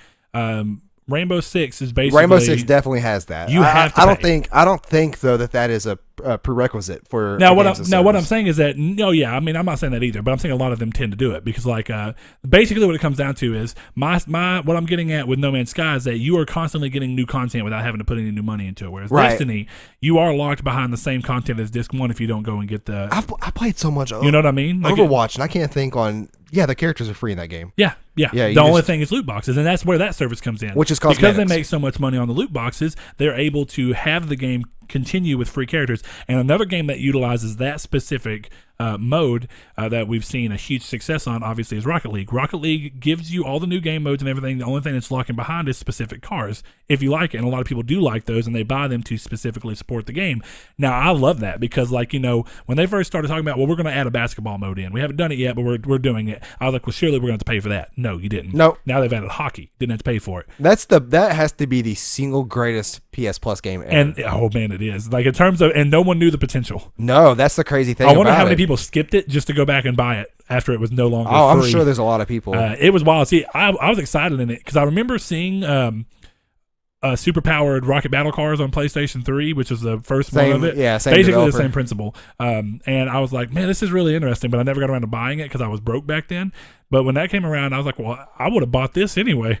S1: Rainbow Six is basically
S2: Rainbow Six definitely has that.
S1: You have to.
S2: I don't think though that is a prerequisite for
S1: what I'm saying is that I'm not saying that either, but I'm saying a lot of them tend to do it because like basically what it comes down to is my what I'm getting at with No Man's Sky is that you are constantly getting new content without having to put any new money into it. Whereas Destiny, you are locked behind the same content as Disc 1 if you don't go and get the.
S2: I played so much.
S1: You know what I mean?
S2: Like Overwatch, and I can't think on. Yeah, the characters are free in that game.
S1: Yeah. The only thing is loot boxes, and that's where that service comes in.
S2: Which is cosmetics.
S1: Because they make so much money on the loot boxes, they're able to have the game continue with free characters. And another game that utilizes that specific mode that we've seen a huge success on, obviously, is Rocket League. Rocket League gives you all the new game modes and everything. The only thing that's locking behind is specific cars, if you like it. And a lot of people do like those, and they buy them to specifically support the game. Now, I love that because, when they first started talking about, well, we're going to add a basketball mode in. We haven't done it yet, but we're doing it. I was like, well, surely we're going to have to pay for that. No, you didn't.
S2: Nope.
S1: Now they've added hockey. Didn't have to pay for it.
S2: That has to be the single greatest PS Plus game ever.
S1: And, oh, man, it is. Like, in terms of, and no one knew the potential.
S2: No, that's the crazy thing.
S1: I wonder how many people skipped it just to go back and buy it after it was no longer free.
S2: I'm sure there's a lot of people.
S1: It was wild. See, I was excited in it because I remember seeing super powered rocket battle cars on PlayStation 3, which was the first one of it.
S2: Yeah, same
S1: basically
S2: developer.
S1: The same principle. And I was like, man, this is really interesting, but I never got around to buying it because I was broke back then. But when that came around, I was like, well, I would have bought this anyway.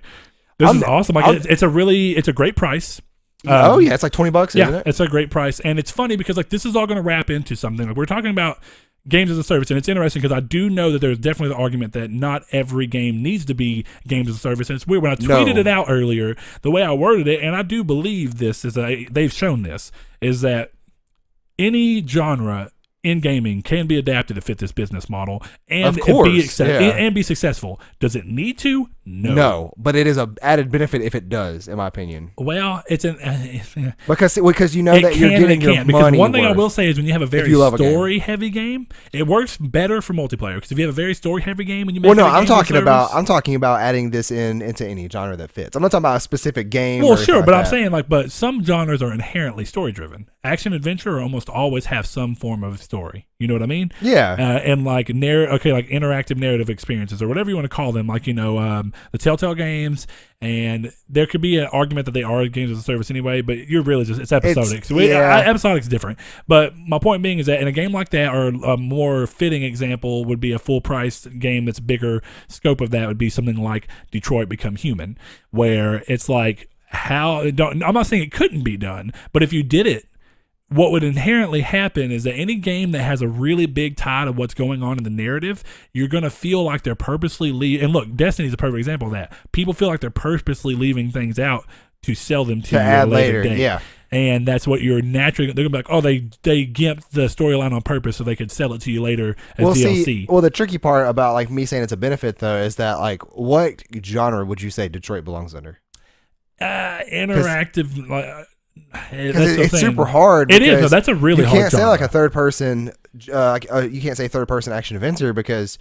S1: This is awesome. Like, it's a great price.
S2: It's like $20, isn't it?
S1: It's a great price, and it's funny because this is all going to wrap into something. Like, we're talking about games as a service, and it's interesting because I do know that there's definitely the argument that not every game needs to be games as a service, and it's weird when I tweeted it out earlier. The way I worded it, and I do believe this is they've shown this is that any genre in gaming can be adapted to fit this business model and be successful. Does it need to?
S2: No, but it is an added benefit if it does, in my opinion.
S1: Well, it's an
S2: because that you're getting your money.
S1: One thing I will say is when you have a very story-heavy game, it works better for multiplayer. Because if you have a very story-heavy game and you make
S2: I'm talking about adding this into any genre that fits. I'm not talking about a specific game.
S1: Well, sure, but I'm saying but some genres are inherently story-driven. Action adventure almost always have some form of story. You know what I mean?
S2: Yeah.
S1: And like interactive narrative experiences or whatever you want to call them, the Telltale games, and there could be an argument that they are games as a service anyway, but you're really just, it's episodic. Episodic's different. But my point being is that in a game like that, or a more fitting example would be a full price game that's bigger scope of that would be something like Detroit Become Human, where it's like I'm not saying it couldn't be done, but if you did it what would inherently happen is that any game that has a really big tie to what's going on in the narrative, you're going to feel like they're purposely leaving. And look, Destiny's a perfect example of that. People feel like they're purposely leaving things out to sell them to you at a later date.
S2: Yeah.
S1: And that's what you're naturally, they're going to be like, oh, they gimped the storyline on purpose so they could sell it to you later as DLC.
S2: Well, the tricky part about like me saying it's a benefit though is that like what genre would you say Detroit belongs under?
S1: Interactive,
S2: it's super hard.
S1: It is. No, that's a really hard.
S2: You can't say like a third person. You can't say third person action adventure because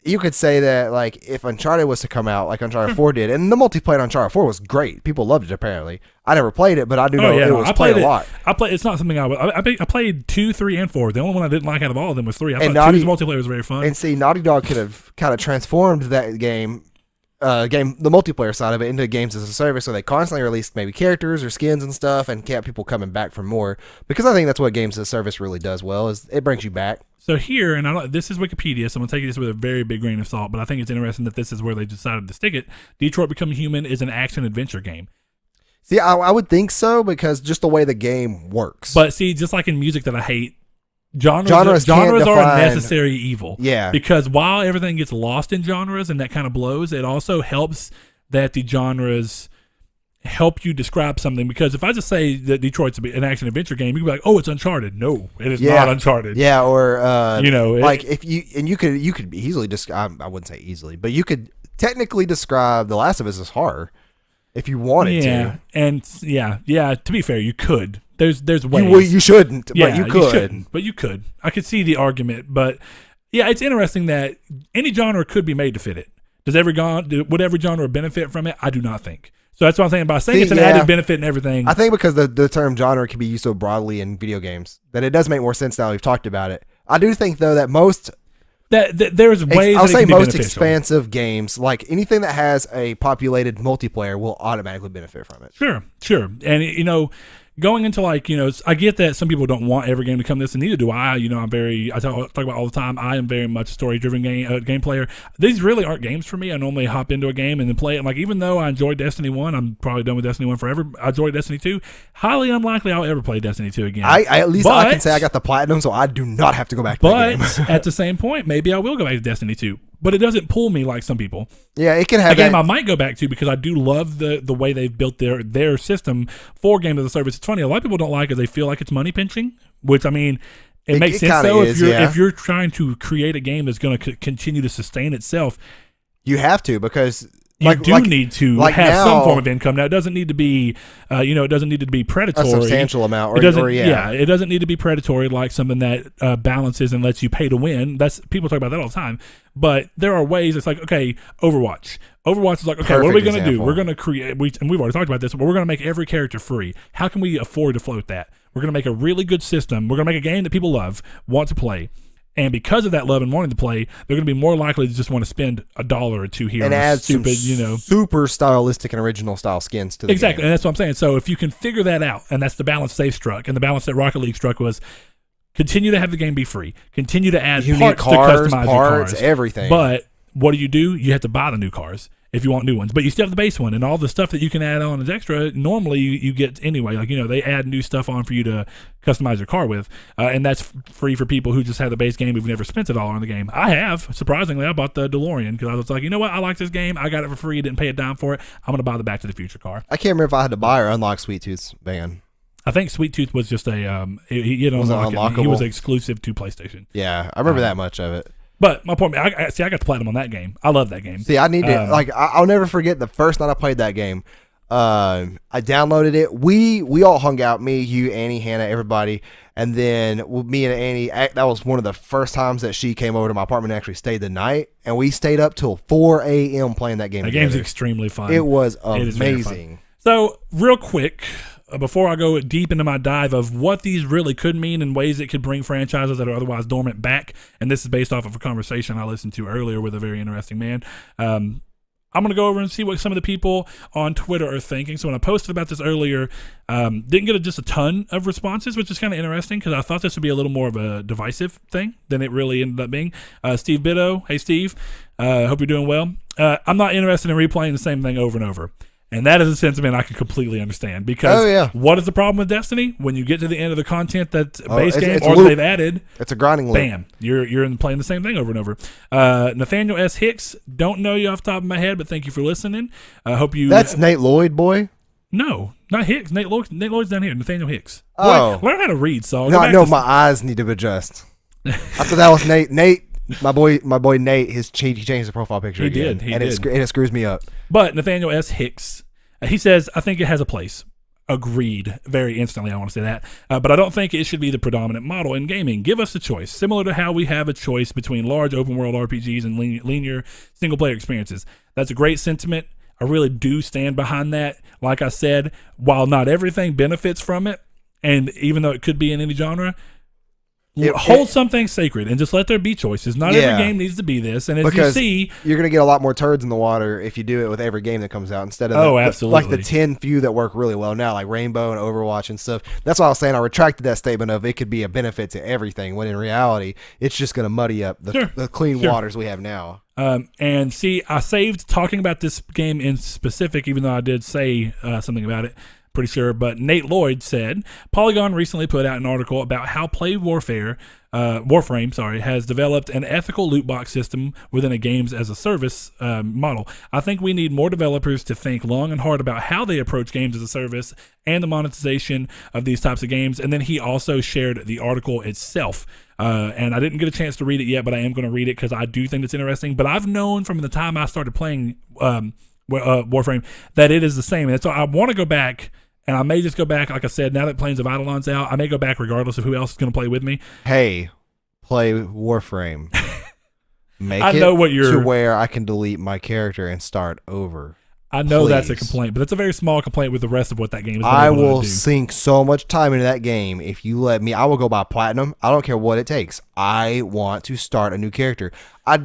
S2: you could say that like if Uncharted was to come out like Uncharted 4 did, and the multiplayer on Uncharted 4 was great. People loved it. Apparently, I never played it, but I do know it was played a lot.
S1: It's not something I played 2, 3, and 4. The only one I didn't like out of all of them was 3. I thought 2's multiplayer was very fun.
S2: And see, Naughty Dog could have kind of transformed that game, the multiplayer side of it, into games as a service. So they constantly released maybe characters or skins and stuff, and kept people coming back for more. Because I think that's what games as a service really does well, is it brings you back.
S1: So here, and this is Wikipedia, so I'm going to take this with a very big grain of salt, but I think it's interesting that this is where they decided to stick it. Detroit Become Human is an action-adventure game.
S2: See, I would think so, because just the way the game works.
S1: But see, just like in music that I hate, genres are a necessary evil.
S2: Yeah.
S1: Because while everything gets lost in genres and that kind of blows, it also helps that the genres help you describe something. Because if I just say that Detroit's an action adventure game, you can be like, oh, it's Uncharted. No, it is not Uncharted.
S2: Yeah, or
S1: like
S2: you could easily describe, I wouldn't say easily, but you could technically describe The Last of Us as horror if you wanted to. And
S1: to be fair, you could. There's ways.
S2: You shouldn't, but you could.
S1: Shouldn't, but you could. I could see the argument, but yeah, it's interesting that any genre could be made to fit it. Would every genre benefit from it? I do not think. So that's what I'm saying. By saying it's an added benefit and everything.
S2: I think because the term genre can be used so broadly in video games that it does make more sense now we've talked about it. I do think, though, that
S1: there's ways
S2: I'll
S1: that
S2: say
S1: it can
S2: most
S1: be beneficial.
S2: Expansive games, like anything that has a populated multiplayer, will automatically benefit from it.
S1: Sure. And, going into I get that some people don't want every game to come this, and neither do I. I talk about all the time. I am very much a story-driven game player. These really aren't games for me. I normally hop into a game and then play it. Like, even though I enjoyed Destiny 1, I'm probably done with Destiny 1 forever. I enjoyed Destiny 2. Highly unlikely I'll ever play Destiny 2 again.
S2: I can say I got the platinum, so I do not have to go back to that game.
S1: But at the same point, maybe I will go back to Destiny 2. But it doesn't pull me like some people.
S2: Yeah, it can have
S1: a game I might go back to because I do love the way they've built their system for game as a service. It's funny, a lot of people don't like it. They feel like it's money pinching, which, I mean, it makes sense though. If you're trying to create a game that's going to continue to sustain itself,
S2: you have to, because
S1: you need to have some form of income. Now, it doesn't need to be, it doesn't need to be predatory.
S2: A substantial amount.
S1: It doesn't need to be predatory like something that balances and lets you pay to win. People talk about that all the time. But there are ways. It's like, okay, Overwatch. Overwatch is like, okay, what are we going to do? We're going to create, and we've already talked about this, but we're going to make every character free. How can we afford to float that? We're going to make a really good system. We're going to make a game that people love, want to play. And because of that love and wanting to play, they're going to be more likely to just want to spend $1 or $2 here
S2: and add stupid, super stylistic and original style skins to the
S1: exactly.
S2: game.
S1: And that's what I'm saying. So if you can figure that out, and that's the balance they struck, and the balance that Rocket League struck was continue to have the game be free, continue to add
S2: unique
S1: parts to customize your
S2: parts,
S1: cars,
S2: everything.
S1: But what do? You have to buy the new cars if you want new ones, but you still have the base one, and all the stuff that you can add on as extra. Normally, you get anyway. Like they add new stuff on for you to customize your car with, and that's free for people who just have the base game who've never spent $1 on the game. I have, surprisingly, I bought the DeLorean because I was like, you know what, I like this game. I got it for free, didn't pay a dime for it. I'm gonna buy the Back to the Future car.
S2: I can't remember if I had to buy or unlock Sweet Tooth's van.
S1: I think Sweet Tooth was just a he was exclusive to PlayStation.
S2: Yeah, I remember that much of it.
S1: But my point, I got the platinum on that game. I love that game.
S2: See, I need to I'll never forget the first night I played that game. I downloaded it. We all hung out, me, you, Annie, Hannah, everybody, and then me and Annie. That was one of the first times that she came over to my apartment and actually stayed the night, and we stayed up till 4 a.m. playing that game.
S1: That game's extremely fun.
S2: It was amazing.
S1: So real quick, before I go deep into my dive of what these really could mean and ways it could bring franchises that are otherwise dormant back, and this is based off of a conversation I listened to earlier with a very interesting man. I'm going to go over and see what some of the people on Twitter are thinking. So when I posted about this earlier, didn't get just a ton of responses, which is kind of interesting because I thought this would be a little more of a divisive thing than it really ended up being. Steve Bitto, hey Steve, hope you're doing well. I'm not interested in replaying the same thing over and over. And that is a sentiment I can completely understand because
S2: Oh, yeah.
S1: what is the problem with Destiny? When you get to the end of the content that's base game
S2: it's
S1: or
S2: loop.
S1: they've added,
S2: It's a grinding loop.
S1: bam, you're playing the same thing over and over. Nathaniel S. Hicks, don't know you off the top of my head, but thank you for listening. I hope you.
S2: That's Nate Lloyd, boy.
S1: No, not Hicks. Nate Lloyd's down here. Nathaniel Hicks.
S2: Oh.
S1: Boy, learn how to read, Saul.
S2: No, my eyes need to adjust. I thought that was Nate. Nate, my boy Nate. He changed his profile picture.
S1: He
S2: again,
S1: did.
S2: It screws me up.
S1: But Nathaniel S. Hicks, he says, I think it has a place. Agreed. Very instantly, I want to say that. But I don't think it should be the predominant model in gaming. Give us a choice, similar to how we have a choice between large open-world RPGs and linear single-player experiences. That's a great sentiment. I really do stand behind that. Like I said, while not everything benefits from it, and even though it could be in any genre, hold something sacred and just let there be choices. Not every game needs to be this. And as you see,
S2: you're going to get a lot more turds in the water if you do it with every game that comes out instead of
S1: absolutely.
S2: like the 10 few that work really well now, like Rainbow and Overwatch and stuff. That's why I was saying I retracted that statement of it could be a benefit to everything, when in reality, it's just going to muddy up the clean waters we have now.
S1: And see, I saved talking about this game in specific, even though I did say something about it. Pretty sure, but Nate Lloyd said Polygon recently put out an article about how Warframe has developed an ethical loot box system within a games as a service model. I think we need more developers to think long and hard about how they approach games as a service and the monetization of these types of games. And then he also shared the article itself. And I didn't get a chance to read it yet, but I am going to read it because I do think it's interesting. But I've known from the time I started playing Warframe that it is the same. And so I want to go back. And I may just go back, like I said, now that Plains of Eidolon's out, I may go back regardless of who else is going to play with me.
S2: Hey, play Warframe. Make
S1: I know what you're
S2: to where I can delete my character and start over.
S1: I know that's a complaint, but it's a very small complaint with the rest of what that game is.
S2: I will sink so much time into that game if you let me. I will go buy platinum. I don't care what it takes. I want to start a new character. I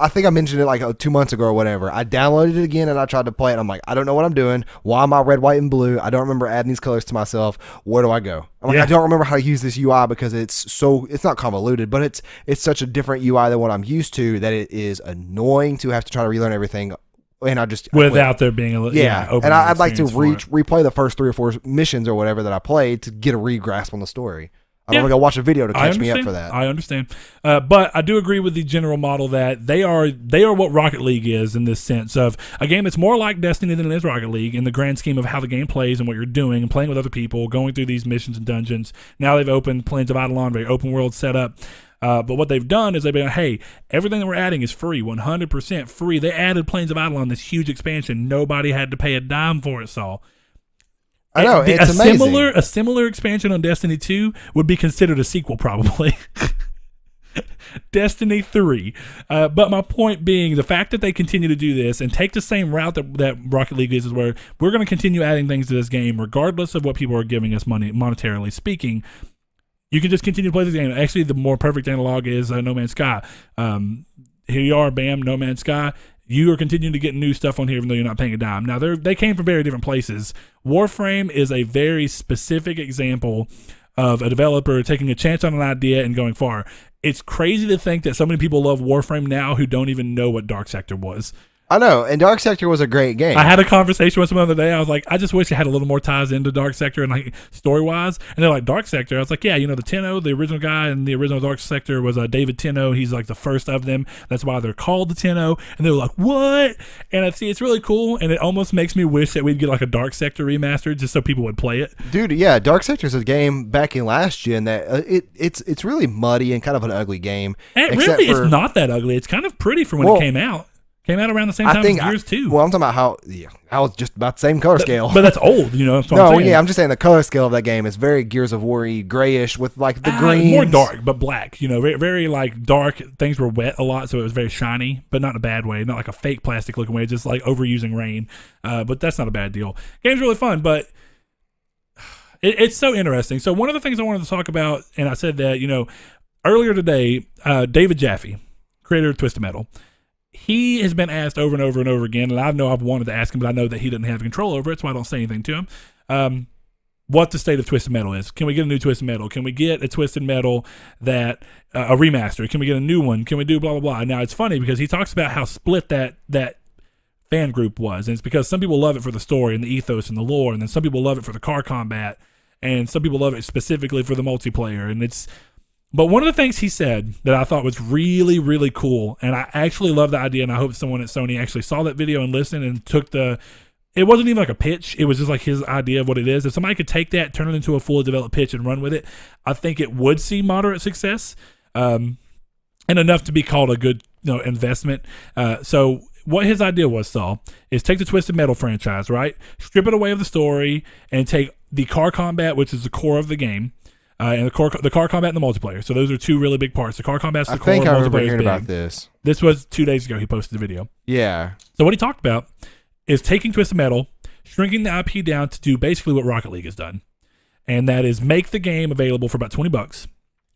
S2: think I mentioned it like 2 months ago or whatever. I downloaded it again and I tried to play it. I'm like, I don't know what I'm doing. Why am I red, white, and blue? I don't remember adding these colors to myself. Where do I go? I'm like, I don't remember how to use this UI because it's not convoluted, but it's such a different UI than what I'm used to that it is annoying to have to try to relearn everything. And I
S1: without there being
S2: and I'd like to replay the first 3 or 4 missions or whatever that I played to get a re-grasp on the story. I don't want to go watch a video to catch me up for that.
S1: I understand, but I do agree with the general model that they are what Rocket League is in this sense of a game that's more like Destiny than it is Rocket League in the grand scheme of how the game plays and what you're doing and playing with other people, going through these missions and dungeons. Now they've opened Plains of Eidolon, very open world setup. But what they've done is they've been, hey, everything that we're adding is free, 100% free. They added Plains of Eidolon, this huge expansion. Nobody had to pay a dime for it, Saul.
S2: I know, it's amazing.
S1: A similar expansion on Destiny 2 would be considered a sequel, probably. Destiny 3. But my point being, the fact that they continue to do this and take the same route that Rocket League is where we're going to continue adding things to this game, regardless of what people are giving us money, monetarily speaking. You can just continue to play this game. Actually, the more perfect analog is No Man's Sky. Here you are, bam, No Man's Sky. You are continuing to get new stuff on here even though you're not paying a dime. Now, they came from very different places. Warframe is a very specific example of a developer taking a chance on an idea and going far. It's crazy to think that so many people love Warframe now who don't even know what Dark Sector was.
S2: I know, and Dark Sector was a great game.
S1: I had a conversation with someone the other day. I was like, I just wish it had a little more ties into Dark Sector and like story-wise. And they're like, Dark Sector? I was like, yeah, the Tenno, the original guy in the original Dark Sector was David Tenno. He's like the first of them. That's why they're called the Tenno. And they were like, what? And it's really cool, and it almost makes me wish that we'd get like a Dark Sector remastered just so people would play it.
S2: Dude, yeah, Dark Sector is a game back in last gen that it's really muddy and kind of an ugly game.
S1: And really, it's not that ugly. It's kind of pretty for when it came out. Came out around the same time as Gears 2.
S2: Well, I'm talking about how it's just about the same color scale.
S1: But that's old, That's what
S2: I'm saying. I'm just saying the color scale of that game is very Gears of War-y, grayish with like the green.
S1: More dark, but black. Very, very like dark. Things were wet a lot, so it was very shiny, but not in a bad way. Not like a fake plastic looking way, just like overusing rain. But that's not a bad deal. Game's really fun, but it's so interesting. So one of the things I wanted to talk about, and I said that, earlier today, David Jaffe, creator of Twisted Metal, he has been asked over and over and over again, and I know I've wanted to ask him, but I know that he doesn't have control over it, so I don't say anything to him, what the state of Twisted Metal is. Can we get a new Twisted Metal? Can we get a Twisted Metal that, a remaster? Can we get a new one? Can we do blah, blah, blah? Now, it's funny because he talks about how split that fan group was. And it's because some people love it for the story and the ethos and the lore, and then some people love it for the car combat, and some people love it specifically for the multiplayer. But one of the things he said that I thought was really, really cool, and I actually love the idea, and I hope someone at Sony actually saw that video and listened and took it wasn't even like a pitch. It was just like his idea of what it is. If somebody could take that, turn it into a fully developed pitch and run with it, I think it would see moderate success, and enough to be called a good investment. So what his idea was, Saul, is take the Twisted Metal franchise, right? Strip it away of the story and take the car combat, which is the core of the game, and the car combat and the multiplayer. So those are two really big parts. The car combat's the core.
S2: I think I remember
S1: multiplayer
S2: hearing about this.
S1: This was 2 days ago. He posted the video.
S2: Yeah.
S1: So what he talked about is taking Twisted Metal, shrinking the IP down to do basically what Rocket League has done, and that is make the game available for about $20.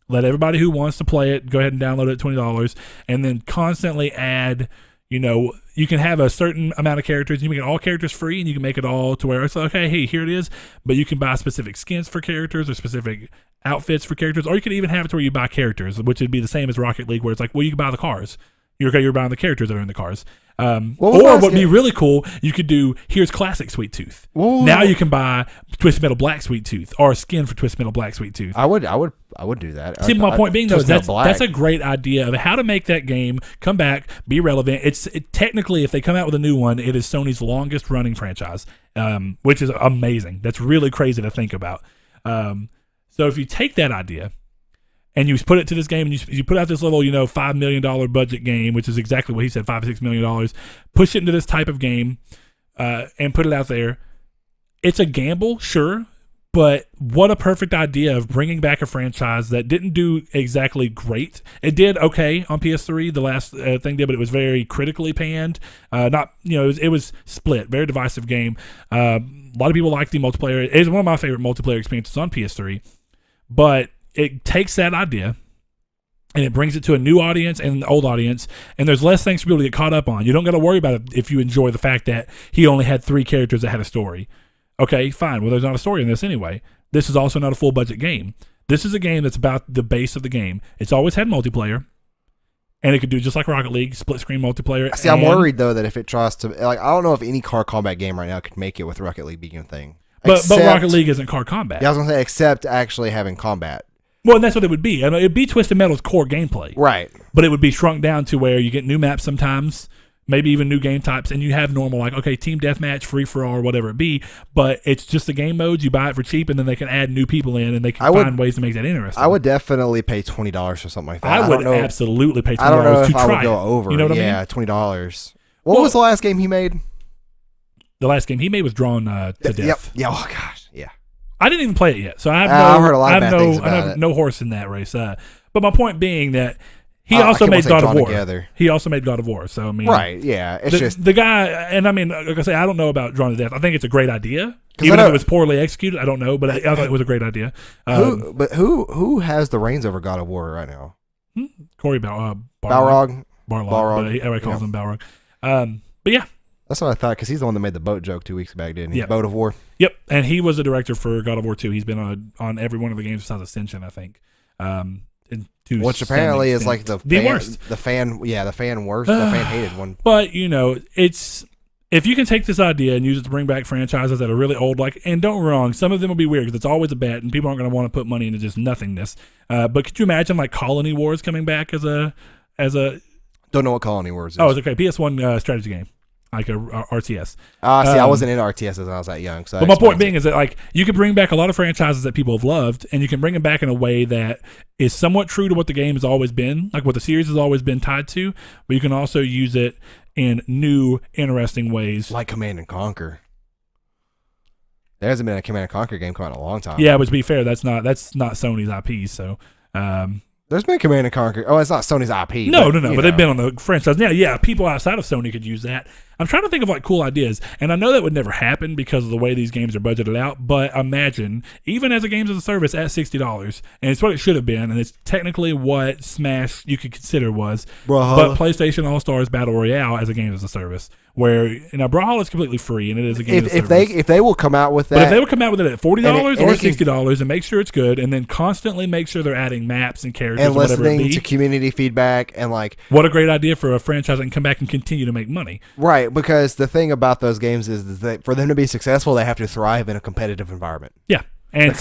S1: Let everybody who wants to play it go ahead and download it at $20, and then constantly add. You can have a certain amount of characters. You can make all characters free, and you can make it all to where it's like, okay, hey, here it is. But you can buy specific skins for characters or specific outfits for characters, or you can even have it to where you buy characters, which would be the same as Rocket League, where it's like, well, you can buy the cars. You're buying the characters that are in the cars. Or what would be really cool, you could do, here's Classic Sweet Tooth.
S2: Whoa.
S1: Now you can buy Twisted Metal Black Sweet Tooth or a skin for Twisted Metal Black Sweet Tooth.
S2: I would do that.
S1: See, my point being, though, that's a great idea of how to make that game come back, be relevant. Technically, if they come out with a new one, it is Sony's longest running franchise, which is amazing. That's really crazy to think about. So if you take that idea and you put it to this game, and you put out this little, $5 million budget game, which is exactly what he said, $5 to $6 million, push it into this type of game, and put it out there. It's a gamble, sure, but what a perfect idea of bringing back a franchise that didn't do exactly great. It did okay on PS3, the last thing did, but it was very critically panned. It was split, very divisive game. A lot of people like the multiplayer. It is one of my favorite multiplayer experiences on PS3, but it takes that idea and it brings it to a new audience and an old audience, and there's less things for people to get caught up on. You don't got to worry about it if you enjoy the fact that he only had 3 characters that had a story. Okay, fine. Well, there's not a story in this anyway. This is also not a full budget game. This is a game that's about the base of the game. It's always had multiplayer, and it could do just like Rocket League, split screen multiplayer.
S2: See, I'm worried though that if it tries to, I don't know if any car combat game right now could make it with Rocket League being a thing.
S1: But Rocket League isn't car combat.
S2: Yeah, I was gonna say except actually having combat.
S1: Well, and that's what it would be. It'd be Twisted Metal's core gameplay.
S2: Right.
S1: But it would be shrunk down to where you get new maps sometimes, maybe even new game types, and you have normal, like, okay, team deathmatch, free-for-all, or whatever it be, but it's just the game modes. You buy it for cheap, and then they can add new people in, and they can find ways to make that interesting.
S2: I would definitely pay $20 for something like that.
S1: I would absolutely pay $20
S2: I don't know if
S1: to
S2: I
S1: try
S2: would go over.
S1: You know what I mean?
S2: Yeah, $20. What was the last game he made?
S1: The last game he made was Drawn to Death.
S2: Yep. Yeah. Oh gosh. Yeah.
S1: I didn't even play it yet, so I have I have no horse in that race. But my point being that he also made God of War. Together. He also made God of War. So I mean,
S2: right? Yeah. It's just
S1: the guy, and I mean, like I say, I don't know about Drawn to Death. I think it's a great idea. Even if it was poorly executed, I don't know, but I thought it was a great idea.
S2: Who has the reins over God of War right now?
S1: Corey
S2: Balrog.
S1: But everybody calls him Balrog. But yeah.
S2: That's what I thought, because he's the one that made the boat joke 2 weeks back, didn't he?
S1: Yep.
S2: Boat of War.
S1: Yep, and he was a director for God of War 2. He's been on every one of the games besides Ascension, I think.
S2: Which apparently is like the
S1: worst.
S2: The fan worst. The fan hated one.
S1: But it's if you can take this idea and use it to bring back franchises that are really old, and don't get me wrong, some of them will be weird because it's always a bet, and people aren't going to want to put money into just nothingness. But could you imagine like Colony Wars coming back as a
S2: don't know what Colony Wars is.
S1: Oh, it's okay. PS1 strategy game. Like a RTS.
S2: I wasn't in RTSs when I was that young. So
S1: but my point being is that you can bring back a lot of franchises that people have loved, and you can bring them back in a way that is somewhat true to what the game has always been, like what the series has always been tied to, but you can also use it in new, interesting ways.
S2: Like Command and Conquer. There hasn't been a Command and Conquer game come out in a long time.
S1: Yeah, but to be fair, that's not Sony's IP, so...
S2: There's been Command and Conquer. Oh, it's not Sony's IP.
S1: No. But they've been on the franchise. Yeah, people outside of Sony could use that. I'm trying to think of cool ideas, and I know that would never happen because of the way these games are budgeted out. But imagine, even as a games as a service at $60, and it's what it should have been, and it's technically what Smash you could consider was. But PlayStation All Stars Battle Royale as a games as a service, where Brawlhalla is completely free and it is a game as a service.
S2: If they will come out with that,
S1: but if they will come out with it at $40 or $60 and make sure it's good, and then constantly make sure they're adding maps and characters
S2: and listening to community feedback and
S1: what a great idea for a franchise that can come back and continue to make money.
S2: Right. because the thing about those games is that for them to be successful, they have to thrive in a competitive environment.
S1: Yeah. And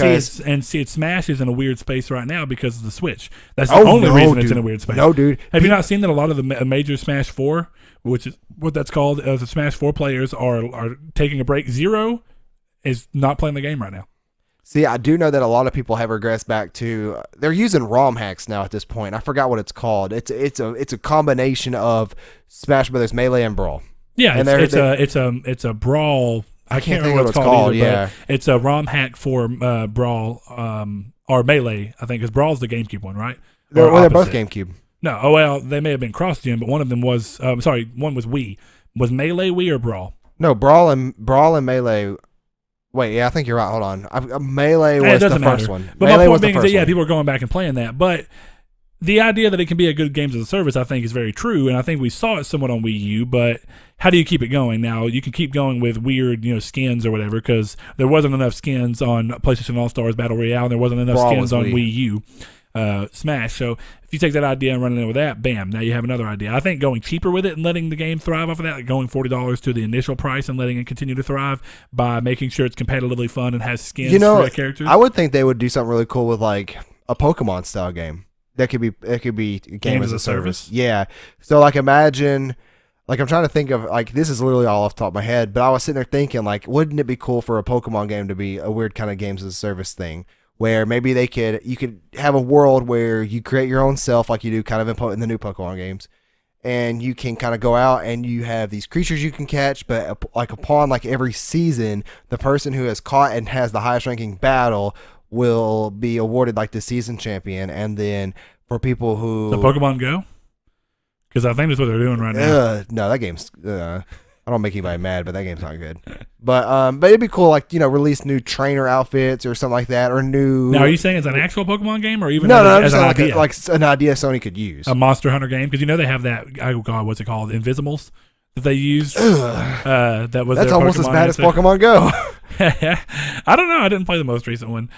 S1: see, Smash is in a weird space right now because of the Switch. That's the only reason it's in a weird space.
S2: No, dude.
S1: Have you not seen that a lot of the major Smash 4, which is what that's called, the Smash 4 players are taking a break? Zero is not playing the game right now.
S2: See, I do know that a lot of people have regressed back to they're using ROM hacks now at this point. I forgot what it's called. It's a combination of Smash Brothers Melee and Brawl.
S1: Yeah, it's a Brawl. I can't remember what it's called either, but it's a ROM hack for Brawl or Melee, I think, because Brawl's the GameCube one, right?
S2: They're both GameCube.
S1: No, they may have been cross-gen, but one of them was, one was Wii. Was Melee Wii or Brawl?
S2: No, Brawl and Melee. Wait, yeah, I think you're right. Hold on. Melee was the first one.
S1: But my point being is that, people are going back and playing that, but the idea that it can be a good games as a service, I think, is very true, and I think we saw it somewhat on Wii U, but how do you keep it going? Now, you can keep going with weird, skins or whatever, because there wasn't enough skins on PlayStation All-Stars Battle Royale, and there wasn't enough skins on Wii U Smash. So if you take that idea and run it with that, bam, now you have another idea. I think going cheaper with it and letting the game thrive off of that, like going $40 to the initial price and letting it continue to thrive by making sure it's competitively fun and has skins for characters.
S2: I would think they would do something really cool with like a Pokemon style game. It could be game as a service. Yeah. So like imagine, like I'm trying to think of, like, this is literally all off the top of my head, but I was sitting there thinking, like, wouldn't it be cool for a Pokemon game to be a weird kind of games as a service thing, where maybe you could have a world where you create your own self, like you do kind of in the new Pokemon games, and you can kind of go out and you have these creatures you can catch, but like upon like every season, the person who has caught and has the highest ranking battle will be awarded like the season champion. And then for people who
S1: the Pokemon Go, because I think that's what they're doing right now.
S2: No, that game's I don't make anybody mad, but that game's not good. But it'd be cool, like, release new trainer outfits or something like that, or new.
S1: Now, are you saying it's an actual Pokemon game, or even
S2: no, as an idea? Like an idea Sony could use,
S1: a Monster Hunter game? Because they have that. Oh God, what's it called? Invisibles that they used. That's
S2: almost as bad as Pokemon Go.
S1: I don't know. I didn't play the most recent one.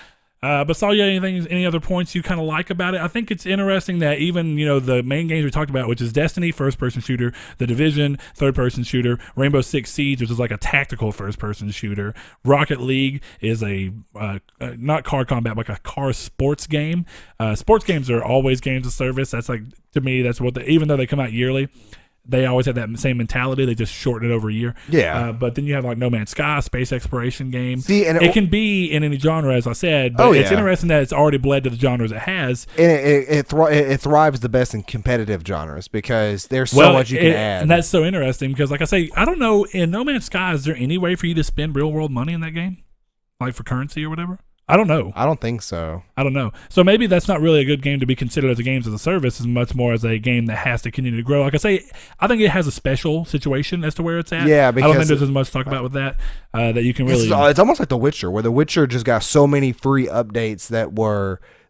S1: But Saul, you have any other points you kind of like about it? I think it's interesting that even, the main games we talked about, which is Destiny, first-person shooter, The Division, third-person shooter, Rainbow Six Siege, which is like a tactical first-person shooter, Rocket League is a, not car combat, but like a car sports game. Sports games are always games of service. That's like, to me, that's what even though they come out yearly, they always have that same mentality. They just shorten it over a year.
S2: Yeah.
S1: But then you have like No Man's Sky, space exploration game.
S2: See, and
S1: it can be in any genre, as I said. But it's interesting that it's already bled to the genres it has.
S2: And it thrives the best in competitive genres because there's so much you can add.
S1: And that's so interesting because, like I say, I don't know, in No Man's Sky, is there any way for you to spend real world money in that game? Like for currency or whatever? I don't know.
S2: I don't think so.
S1: I don't know. So maybe that's not really a good game to be considered as a games as a service, as much more as a game that has to continue to grow. Like I say, I think it has a special situation as to where it's at.
S2: Yeah, because
S1: I don't think there's as much to talk about with that that you can really.
S2: It's almost like The Witcher, where The Witcher just got so many free updates that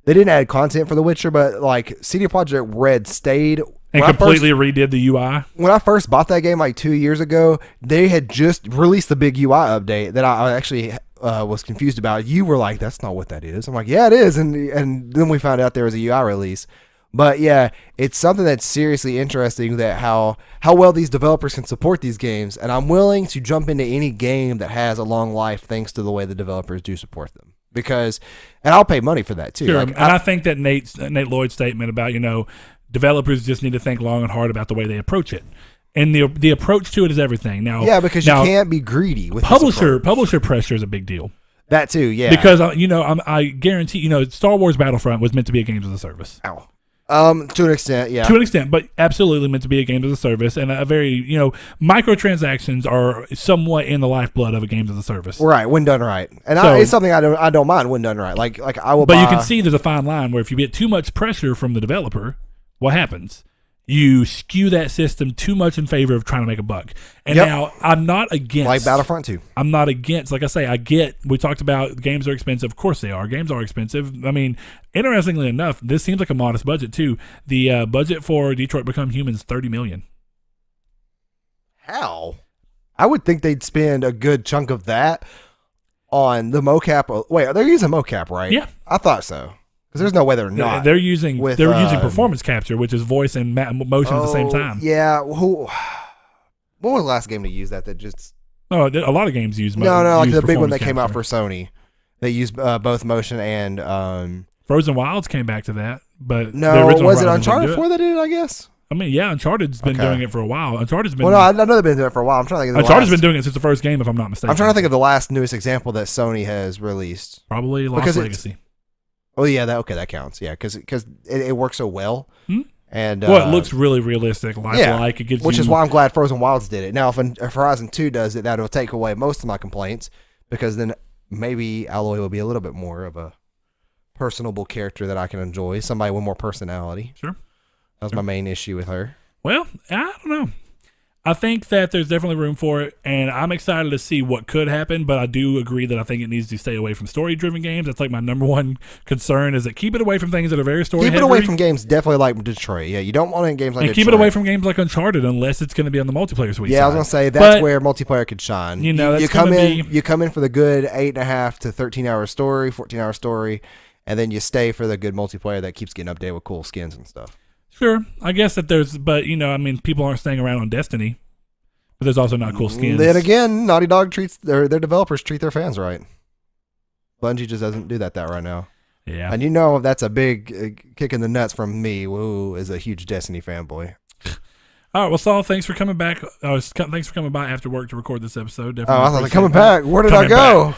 S2: they didn't add content for The Witcher, but like CD Projekt Red stayed.
S1: And completely redid the UI.
S2: When I first bought that game like 2 years ago, they had just released the big UI update that I actually was confused about. You were like, that's not what that is. I'm like, yeah, it is. And then we found out there was a UI release. But yeah, it's something that's seriously interesting, that how well these developers can support these games. And I'm willing to jump into any game that has a long life thanks to the way the developers do support them. And I'll pay money for that too.
S1: Sure. Like, and I think that Nate Lloyd's statement about, developers just need to think long and hard about the way they approach it. And the approach to it is everything. Now,
S2: because you can't be greedy with
S1: publisher pressure is a big deal.
S2: That too, yeah.
S1: Because I guarantee, Star Wars Battlefront was meant to be a games as a service.
S2: Ow. To an extent, yeah.
S1: To an extent, but absolutely meant to be a game as a service, and a very, microtransactions are somewhat in the lifeblood of a game as a service.
S2: Right, when done right, and it's something I don't mind when done right. Like I will.
S1: But you can see there's a fine line where if you get too much pressure from the developer, what happens? You skew that system too much in favor of trying to make a buck. And now I'm not against,
S2: like Battlefront 2.
S1: I'm not against, like I say, we talked about games are expensive. Of course they are. Games are expensive. I mean, interestingly enough, this seems like a modest budget too. The budget for Detroit Become Human is $30 million.
S2: How? I would think they'd spend a good chunk of that on the mocap. Wait, they're using mocap, right?
S1: Yeah.
S2: I thought so. Because there's no way they're not.
S1: They're using performance capture, which is voice and motion at the same time.
S2: Yeah. What was the last game to use that just?
S1: No, a lot of games use.
S2: No, like
S1: use
S2: the big one that
S1: performance
S2: came out
S1: capture.
S2: for Sony. They used both motion and.
S1: Frozen Wilds came back to that, but
S2: No,
S1: the original
S2: was it
S1: Horizon
S2: Uncharted
S1: didn't do
S2: 4 that did it? I guess.
S1: I mean, yeah, Uncharted's been
S2: Okay.
S1: doing it for a while. Uncharted's been.
S2: Well, no, I know they've been doing it for a while. I'm trying to think of the
S1: Uncharted's
S2: last.
S1: been doing it since the first game, if I'm not mistaken.
S2: I'm trying to think of the last newest example that Sony has released.
S1: Probably Lost
S2: Because
S1: Legacy.
S2: Oh yeah, that counts. Yeah, because it works so well.
S1: Hmm?
S2: And
S1: Well, it looks really realistic, lifelike. It gives
S2: which
S1: you,
S2: is why I'm glad Frozen Wilds did it. Now, if Horizon 2 does it, that'll take away most of my complaints, because then maybe Aloy will be a little bit more of a personable character that I can enjoy, somebody with more personality.
S1: Sure.
S2: That was my main issue with her.
S1: Well, I don't know. I think that there's definitely room for it, and I'm excited to see what could happen, but I do agree that I think it needs to stay away from story-driven games. That's like my number one concern, is that keep it away from things that are very story-heavy.
S2: Keep it away from games definitely like Detroit. Yeah, you don't want it in games like
S1: and
S2: Detroit.
S1: keep it away from games like Uncharted unless it's going to be on the multiplayer suite.
S2: Yeah, I was
S1: side.
S2: gonna say that's
S1: But,
S2: where multiplayer could shine.
S1: You know,
S2: you
S1: that's
S2: come
S1: gonna
S2: in,
S1: be-
S2: you come in for the good 8.5 to 13-hour story, 14-hour story, and then you stay for the good multiplayer that keeps getting updated with cool skins and stuff.
S1: Sure, I guess that there's, but I mean, people aren't staying around on Destiny, but there's also not cool skins.
S2: Then again, Naughty Dog treats their developers treat their fans right. Bungie just doesn't do that right now.
S1: Yeah.
S2: And that's a big kick in the nuts from me, who is a huge Destiny fanboy.
S1: All right, well, Saul, thanks for coming back. Thanks for coming by after work to record this episode.
S2: Oh,
S1: Definitely
S2: I thought
S1: appreciate
S2: coming
S1: that.
S2: back. Where did I
S1: Coming
S2: go?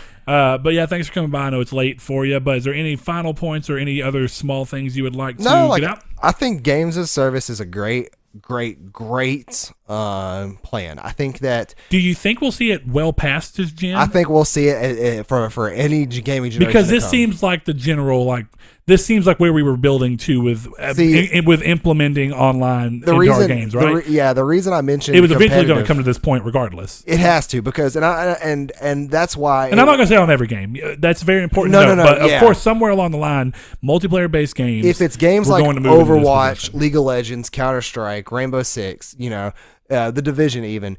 S1: But yeah, thanks for coming by. I know it's late for you, but is there any final points or any other small things you would like to get out?
S2: I think games as a service is a great plan. I think that.
S1: Do you think we'll see it well past this gen?
S2: I think we'll see it for any gaming generation.
S1: Because this
S2: to come.
S1: seems like the general this seems like where we were building to with with implementing online
S2: the
S1: into
S2: reason
S1: our games, right?
S2: The reason I mentioned
S1: it was eventually going to
S2: competitive-
S1: come to this point, regardless.
S2: It has to, because and that's why.
S1: And I'm not going to say on every game. That's very important.
S2: No,
S1: But
S2: yeah.
S1: of course, somewhere along the line, multiplayer-based games.
S2: If it's games
S1: we're
S2: like
S1: going to move into this
S2: Overwatch,
S1: position.
S2: League of Legends, Counter-Strike, Rainbow Six, The Division, even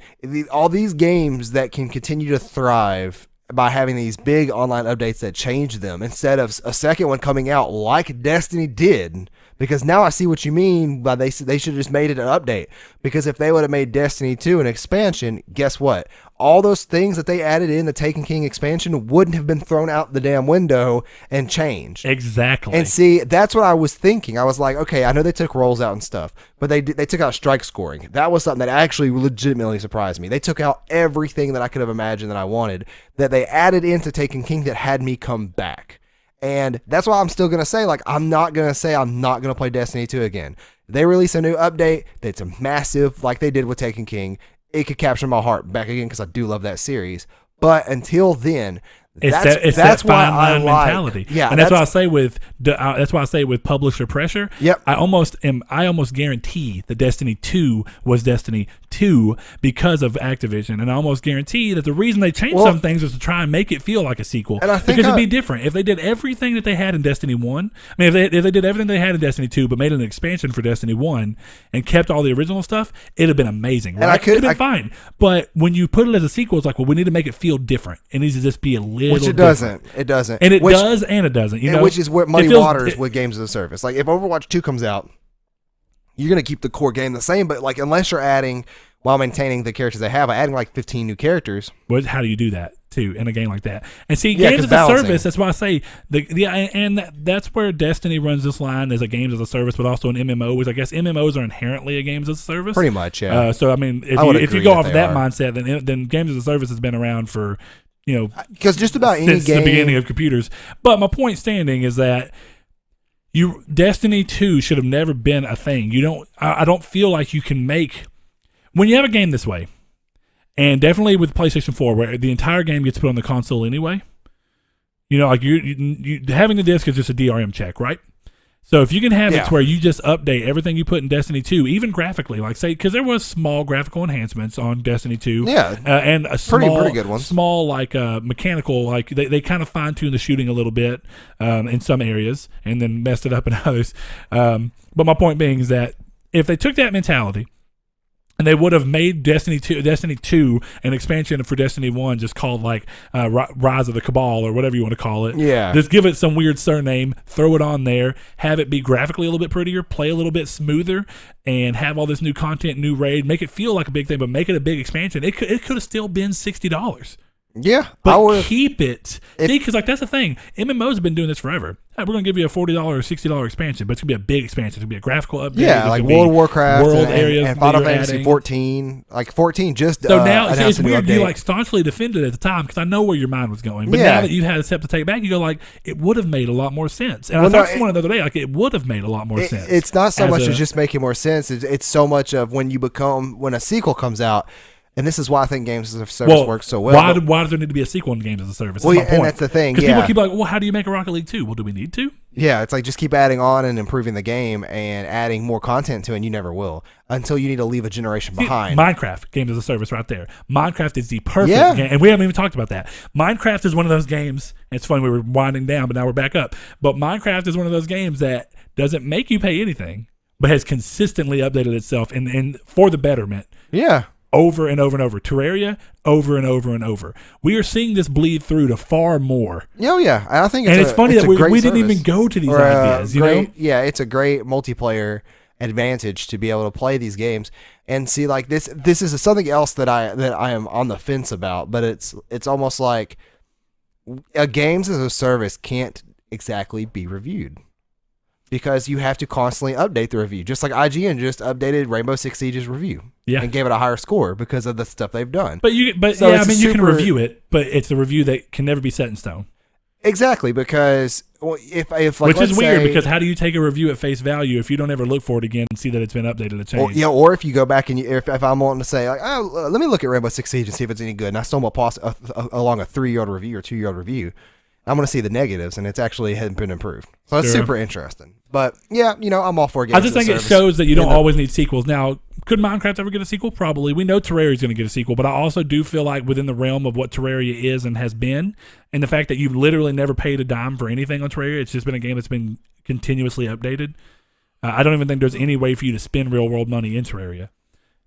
S2: all these games that can continue to thrive by having these big online updates that change them, instead of a second one coming out like Destiny did. Because now I see what you mean by they should have just made it an update. Because if they would have made Destiny 2 an expansion, guess what? All those things that they added in the Taken King expansion wouldn't have been thrown out the damn window and changed.
S1: Exactly.
S2: And see, that's what I was thinking. I was like, okay, I know they took rolls out and stuff, but they took out strike scoring. That was something that actually legitimately surprised me. They took out everything that I could have imagined that I wanted, that they added into Taken King that had me come back. And that's why I'm still going to say, I'm not going to play Destiny 2 again. They release a new update that's a massive, like they did with Taken King. It could capture my heart back again because I do love that series. But until then,
S1: It's
S2: that's
S1: that
S2: why
S1: fine
S2: I
S1: line
S2: like.
S1: mentality.
S2: Yeah,
S1: and that's why I say with publisher pressure.
S2: Yep.
S1: I almost guarantee that Destiny 2 was Destiny 2 because of Activision, and I almost guarantee that the reason they changed some things was to try and make it feel like a sequel.
S2: And I think
S1: because it'd be different if they did everything that they had in Destiny 1. I mean, if they did everything they had in Destiny 2, but made an expansion for Destiny 1 and kept all the original stuff, it'd have been amazing. Right? It'd have been fine. But when you put it as a sequel, it's like, well, we need to make it feel different. It needs to just be a little.
S2: Which it
S1: different.
S2: doesn't. It doesn't.
S1: And it does and it doesn't.
S2: Which is what muddy
S1: it feels-
S2: waters with games as a service. Like if Overwatch 2 comes out, you're going to keep the core game the same, but unless you're adding, while maintaining the characters they have, adding 15 new characters.
S1: How do you do that too in a game like that? And see,
S2: Yeah,
S1: games
S2: 'cause
S1: as
S2: balancing.
S1: a service. That's why I say that's where Destiny runs this line as a games as a service, but also an MMO. Which I guess MMOs are inherently a games as a service.
S2: Pretty much, yeah.
S1: So I mean, if you go off of that mindset, then games as a service has been around for
S2: because just about any
S1: since
S2: game,
S1: the beginning of computers. But my point standing is that Destiny 2 should have never been a thing. I don't feel like you can make when you have a game this way, and definitely with PlayStation 4 where the entire game gets put on the console anyway. Like you having the disc is just a DRM check, right? So if you can have it to where you just update everything you put in Destiny 2, even graphically, because there was small graphical enhancements on Destiny 2, and a
S2: pretty good ones.
S1: Small mechanical, they kind of fine tuned the shooting a little bit in some areas, and then messed it up in others. But my point being is that if they took that mentality And they would have made Destiny 2 an expansion for Destiny 1 just called like Rise of the Cabal or whatever you want to call it.
S2: Yeah.
S1: Just give it some weird surname, throw it on there, have it be graphically a little bit prettier, play a little bit smoother, and have all this new content, new raid, make it feel like a big thing, but make it a big expansion. It could have still been $60.
S2: Yeah.
S1: But keep it. See, because like that's the thing. MMOs have been doing this forever. Hey, we're going to give you a $40 or $60 expansion, but it's going to be a big expansion. It's going to be a graphical update.
S2: Yeah, like World of Warcraft
S1: world
S2: and Final Fantasy 14. Like 14 just
S1: so now
S2: announced
S1: it's
S2: a new
S1: weird.
S2: update.
S1: You like staunchly defended it at the time because I know where your mind was going. But
S2: Yeah.
S1: now that you've had a step to take back, you go like, it would have made a lot more sense. And I talked to someone the other day, like it would have made a lot more sense.
S2: It's not so much as just making more sense. It's so much of when a sequel comes out. And this is why I think games as a service works so well.
S1: Why does there need to be a sequel in games as a service?
S2: Well, and that's the thing.
S1: Because people keep like, well, how do you make a Rocket League 2? Well, do we need to?
S2: Yeah, it's like just keep adding on and improving the game and adding more content to it, and you never will until you need to leave a generation behind.
S1: Minecraft, games as a service right there. Minecraft is the perfect game. And we haven't even talked about that. Minecraft is one of those games, and it's funny, we were winding down, but now we're back up. But Minecraft is one of those games that doesn't make you pay anything, but has consistently updated itself and for the betterment.
S2: Yeah.
S1: Over and over and over. Terraria, over and over and over. We are seeing this bleed through to far more.
S2: Oh, yeah. I think
S1: it's funny that we didn't even go to these ideas. You know?
S2: Yeah, it's a great multiplayer advantage to be able to play these games and see like this. This is something else that I am on the fence about, but it's almost like a games as a service can't exactly be reviewed. Because you have to constantly update the review. Just like IGN just updated Rainbow Six Siege's review. Yeah. And gave it a higher score because of the stuff they've done.
S1: You can review it, but it's a review that can never be set in stone. Exactly,
S2: because if like,
S1: which is weird, because how do you take a review at face value if you don't ever look for it again and see that it's been updated or changed?
S2: Or if you go back and if I'm wanting to say like, let me look at Rainbow Six Siege and see if it's any good, and I stumble along a 3-year-old review or 2-year-old review, I'm going to see the negatives, and it's actually hadn't been improved. So it's super interesting. But yeah, I'm all for games.
S1: I just think it shows that you don't always need sequels. Now, could Minecraft ever get a sequel? Probably. We know Terraria is going to get a sequel, but I also do feel like within the realm of what Terraria is and has been, and the fact that you've literally never paid a dime for anything on Terraria, it's just been a game that's been continuously updated. I don't even think there's any way for you to spend real world money in Terraria.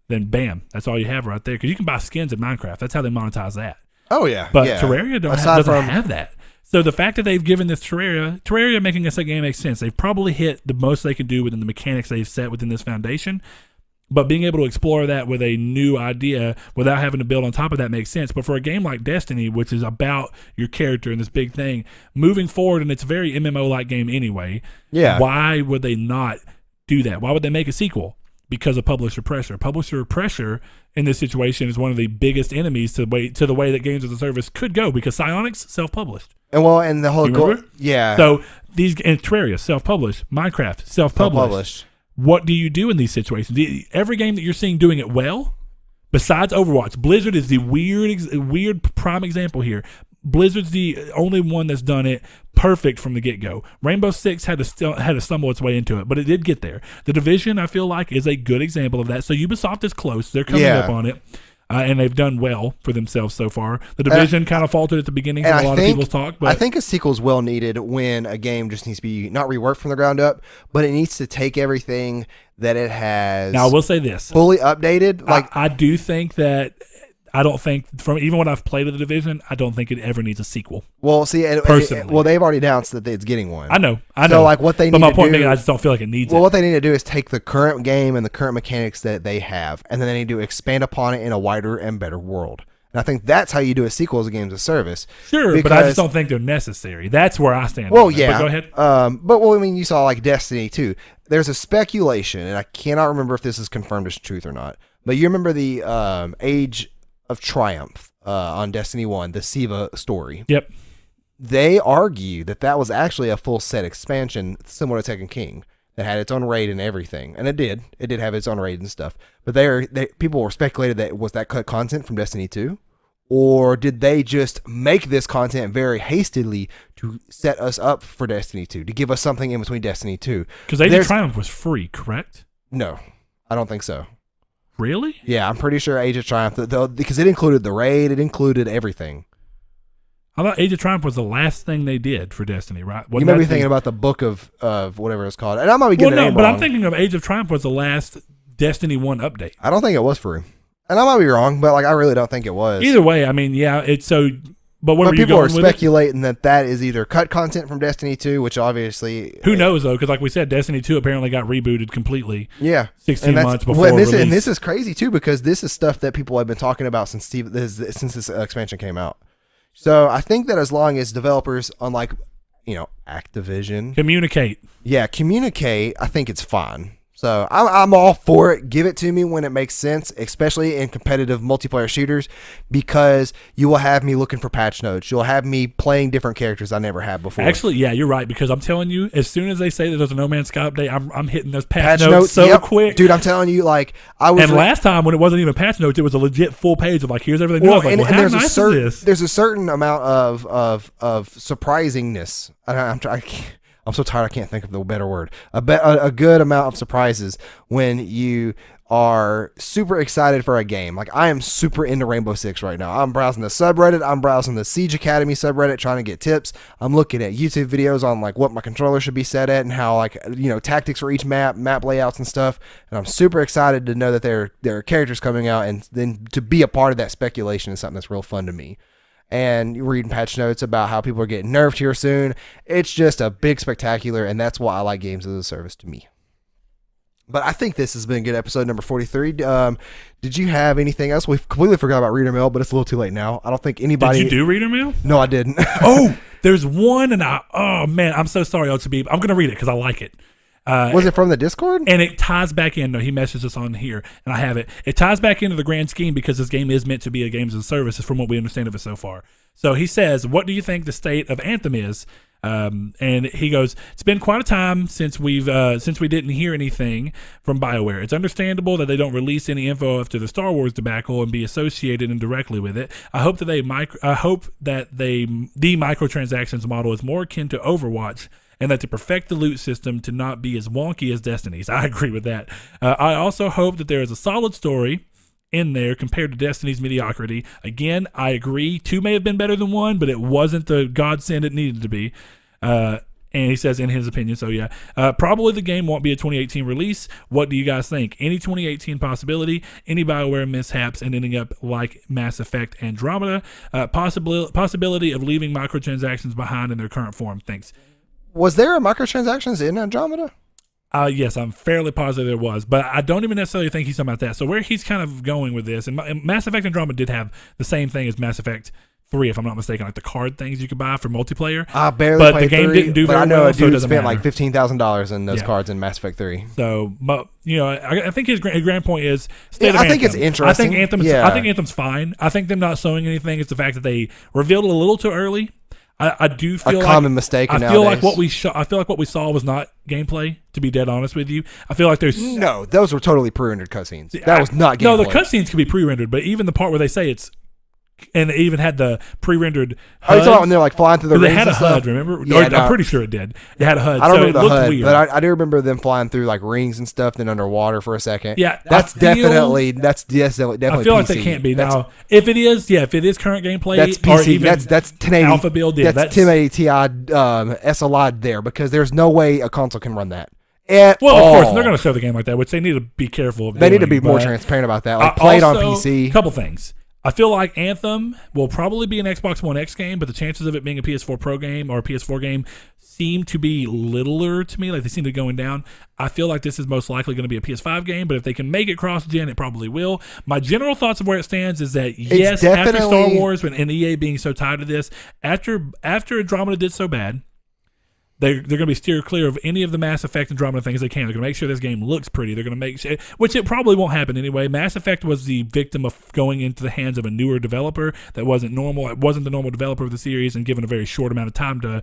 S1: Then bam, that's all you have right there. Because you can buy skins in Minecraft. That's how they monetize that.
S2: Oh yeah,
S1: but Terraria doesn't have that. So the fact that they've given this Terraria making this a game makes sense. They've probably hit the most they can do within the mechanics they've set within this foundation. But being able to explore that with a new idea without having to build on top of that makes sense. But for a game like Destiny, which is about your character and this big thing, moving forward, and it's a very MMO-like game anyway, why would they not do that? Why would they make a sequel? Because of publisher pressure. Publisher pressure in this situation is one of the biggest enemies to the way that games as a service could go, because Psyonix self-published.
S2: And the whole goal, yeah.
S1: So and Terraria self-published, Minecraft self-published. What do you do in these situations? Every game that you're seeing doing it well, besides Overwatch, Blizzard is the weird prime example here. Blizzard's the only one that's done it perfect from the get-go. Rainbow Six had to stumble its way into it, but it did get there. The Division, I feel like, is a good example of that. So Ubisoft is close. They're coming up on it. And they've done well for themselves so far. The Division kind of faltered at the beginning from a lot of people's talk. But
S2: I think a sequel is well needed when a game just needs to be not reworked from the ground up, but it needs to take everything that it has.
S1: Now, I will say this.
S2: Fully updated.
S1: I do think that I don't think from even when I've played with the Division, I don't think it ever needs a sequel.
S2: Well, see, personally, they've already announced that it's getting one.
S1: I know.
S2: So, like, what they need
S1: but my
S2: to
S1: point
S2: do,
S1: being, I just don't feel like it needs.
S2: Well, what they need to do is take the current game and the current mechanics that they have, and then they need to expand upon it in a wider and better world. And I think that's how you do a sequel as a games of service.
S1: Sure, but I just don't think they're necessary. That's where I stand.
S2: Well, yeah.
S1: But go ahead.
S2: I mean, you saw like Destiny too. There's a speculation, and I cannot remember if this is confirmed as truth or not. But you remember the Age of Triumph on Destiny 1, the Siva story.
S1: Yep.
S2: They argue that was actually a full set expansion similar to Tekken King that had its own raid and everything. And it did have its own raid and stuff. But people were speculated that was that cut content from Destiny 2? Or did they just make this content very hastily to set us up for Destiny 2, to give us something in between Destiny 2?
S1: Because Age of Triumph was free, correct?
S2: No, I don't think so.
S1: Really?
S2: Yeah, I'm pretty sure Age of Triumph, because it included the raid, it included everything.
S1: I thought Age of Triumph was the last thing they did for Destiny, right?
S2: You may be thinking about the book of whatever it's called, and I might be getting the name
S1: but
S2: wrong.
S1: I'm thinking of Age of Triumph was the last Destiny 1 update.
S2: I don't think it was free. And I might be wrong, but like I really don't think it was.
S1: Either way, I mean, yeah, it's so. But where
S2: But
S1: were you
S2: people
S1: going
S2: are
S1: with it?
S2: speculating that is either cut content from Destiny 2, which obviously
S1: Who knows though? Because like we said, Destiny 2 apparently got rebooted completely.
S2: Yeah,
S1: 16 months before
S2: well,
S1: release.
S2: And this is crazy too because this is stuff that people have been talking about since this expansion came out. So I think that as long as developers, unlike Activision,
S1: communicate.
S2: I think it's fine. So I'm all for it. Give it to me when it makes sense, especially in competitive multiplayer shooters, because you will have me looking for patch notes. You'll have me playing different characters I never had before.
S1: Actually, yeah, you're right, because I'm telling you, as soon as they say that there's a No Man's Sky update, I'm hitting those patch notes so quick.
S2: Dude, I'm telling you, like
S1: last time when it wasn't even patch notes, it was a legit full page of like, here's everything new. I was like, how nice is this?
S2: There's a certain amount of surprisingness. I'm so tired I can't think of the better word. A good amount of surprises when you are super excited for a game. Like I am super into Rainbow Six right now. I'm browsing the subreddit. I'm browsing the Siege Academy subreddit trying to get tips. I'm looking at YouTube videos on like what my controller should be set at and how tactics for each map layouts and stuff. And I'm super excited to know that there are characters coming out, and then to be a part of that speculation is something that's real fun to me. And reading patch notes about how people are getting nerfed here soon. It's just a big spectacular, and that's why I like games as a service to me. But I think this has been a good episode, number 43. Did you have anything else? We completely forgot about Reader Mail, but it's a little too late now. I don't think anybody...
S1: Did you do Reader Mail?
S2: No, I didn't.
S1: Oh, there's one, and oh man, I'm so sorry, Otabib. I'm going to read it because I like it.
S2: Was it from the Discord?
S1: And it ties back in. No, he messaged us on here, and I have it. It ties back into the grand scheme because this game is meant to be a games as a service, from what we understand of it so far. So he says, what do you think the state of Anthem is? And he goes, it's been quite a time since we didn't hear anything from BioWare. It's understandable that they don't release any info after the Star Wars debacle and be associated indirectly with it. I hope that the microtransactions model is more akin to Overwatch, and that to perfect the loot system to not be as wonky as Destiny's. I agree with that. I also hope that there is a solid story in there compared to Destiny's mediocrity. Again, I agree. 2 may have been better than 1, but it wasn't the godsend it needed to be. And he says, in his opinion, so yeah. Probably the game won't be a 2018 release. What do you guys think? Any 2018 possibility? Any BioWare mishaps and ending up like Mass Effect Andromeda? Possibility of leaving microtransactions behind in their current form? Thanks.
S2: Was there a microtransactions in Andromeda?
S1: Yes, I'm fairly positive there was, but I don't even necessarily think he's talking about that. So where he's kind of going with this, and Mass Effect Andromeda did have the same thing as Mass Effect 3, if I'm not mistaken, like the card things you could buy for multiplayer.
S2: I barely
S1: but
S2: played
S1: the game
S2: 3,
S1: didn't do
S2: but
S1: very
S2: I know
S1: well,
S2: a dude
S1: so
S2: spent like $15,000 in those cards in Mass Effect 3.
S1: So, but I think his grand point is state of
S2: I think
S1: Anthem.
S2: it's interesting.
S1: I think Anthem's fine. I think them not showing anything is the fact that they revealed it a little too early. I do feel
S2: a common mistake.
S1: I feel like what we saw was not gameplay. To be dead honest with you, I feel like there's
S2: those were totally pre-rendered cutscenes. That was not gameplay.
S1: No, the cutscenes can be pre-rendered, but even the part where they say it's, and it even had the pre-rendered HUD.
S2: Oh, you talking about when they're like flying through the rings?
S1: They had a
S2: and stuff?
S1: HUD, remember?
S2: Yeah,
S1: I'm pretty sure it did. It had a HUD.
S2: I don't remember
S1: it
S2: the
S1: looked
S2: HUD,
S1: weird.
S2: but I do remember them flying through like rings and stuff, then underwater for a second.
S1: Yeah,
S2: that's definitely
S1: I
S2: definitely.
S1: feel
S2: PC.
S1: like they can't be now. If it is current gameplay,
S2: that's PC.
S1: Or even
S2: that's 1080
S1: alpha build. Yeah,
S2: that's 1080 Ti SLI there, because there's no way a console can run that.
S1: Of course, they're going to show the game like that, which they need to be careful of.
S2: They need to be more transparent about that. Like, play it on PC.
S1: Couple things. I feel like Anthem will probably be an Xbox One X game, but the chances of it being a PS4 Pro game or a PS4 game seem to be littler to me. Like, they seem to be going down. I feel like this is most likely going to be a PS5 game, but if they can make it cross-gen, it probably will. My general thoughts of where it stands is that, yes, after Star Wars and EA being so tied to this, after Andromeda did so bad, they're going to be steer clear of any of the Mass Effect Andromeda things they can. They're going to make sure this game looks pretty. They're going to make sure, which it probably won't happen anyway. Mass Effect was the victim of going into the hands of a newer developer that wasn't normal. It wasn't the normal developer of the series, and given a very short amount of time to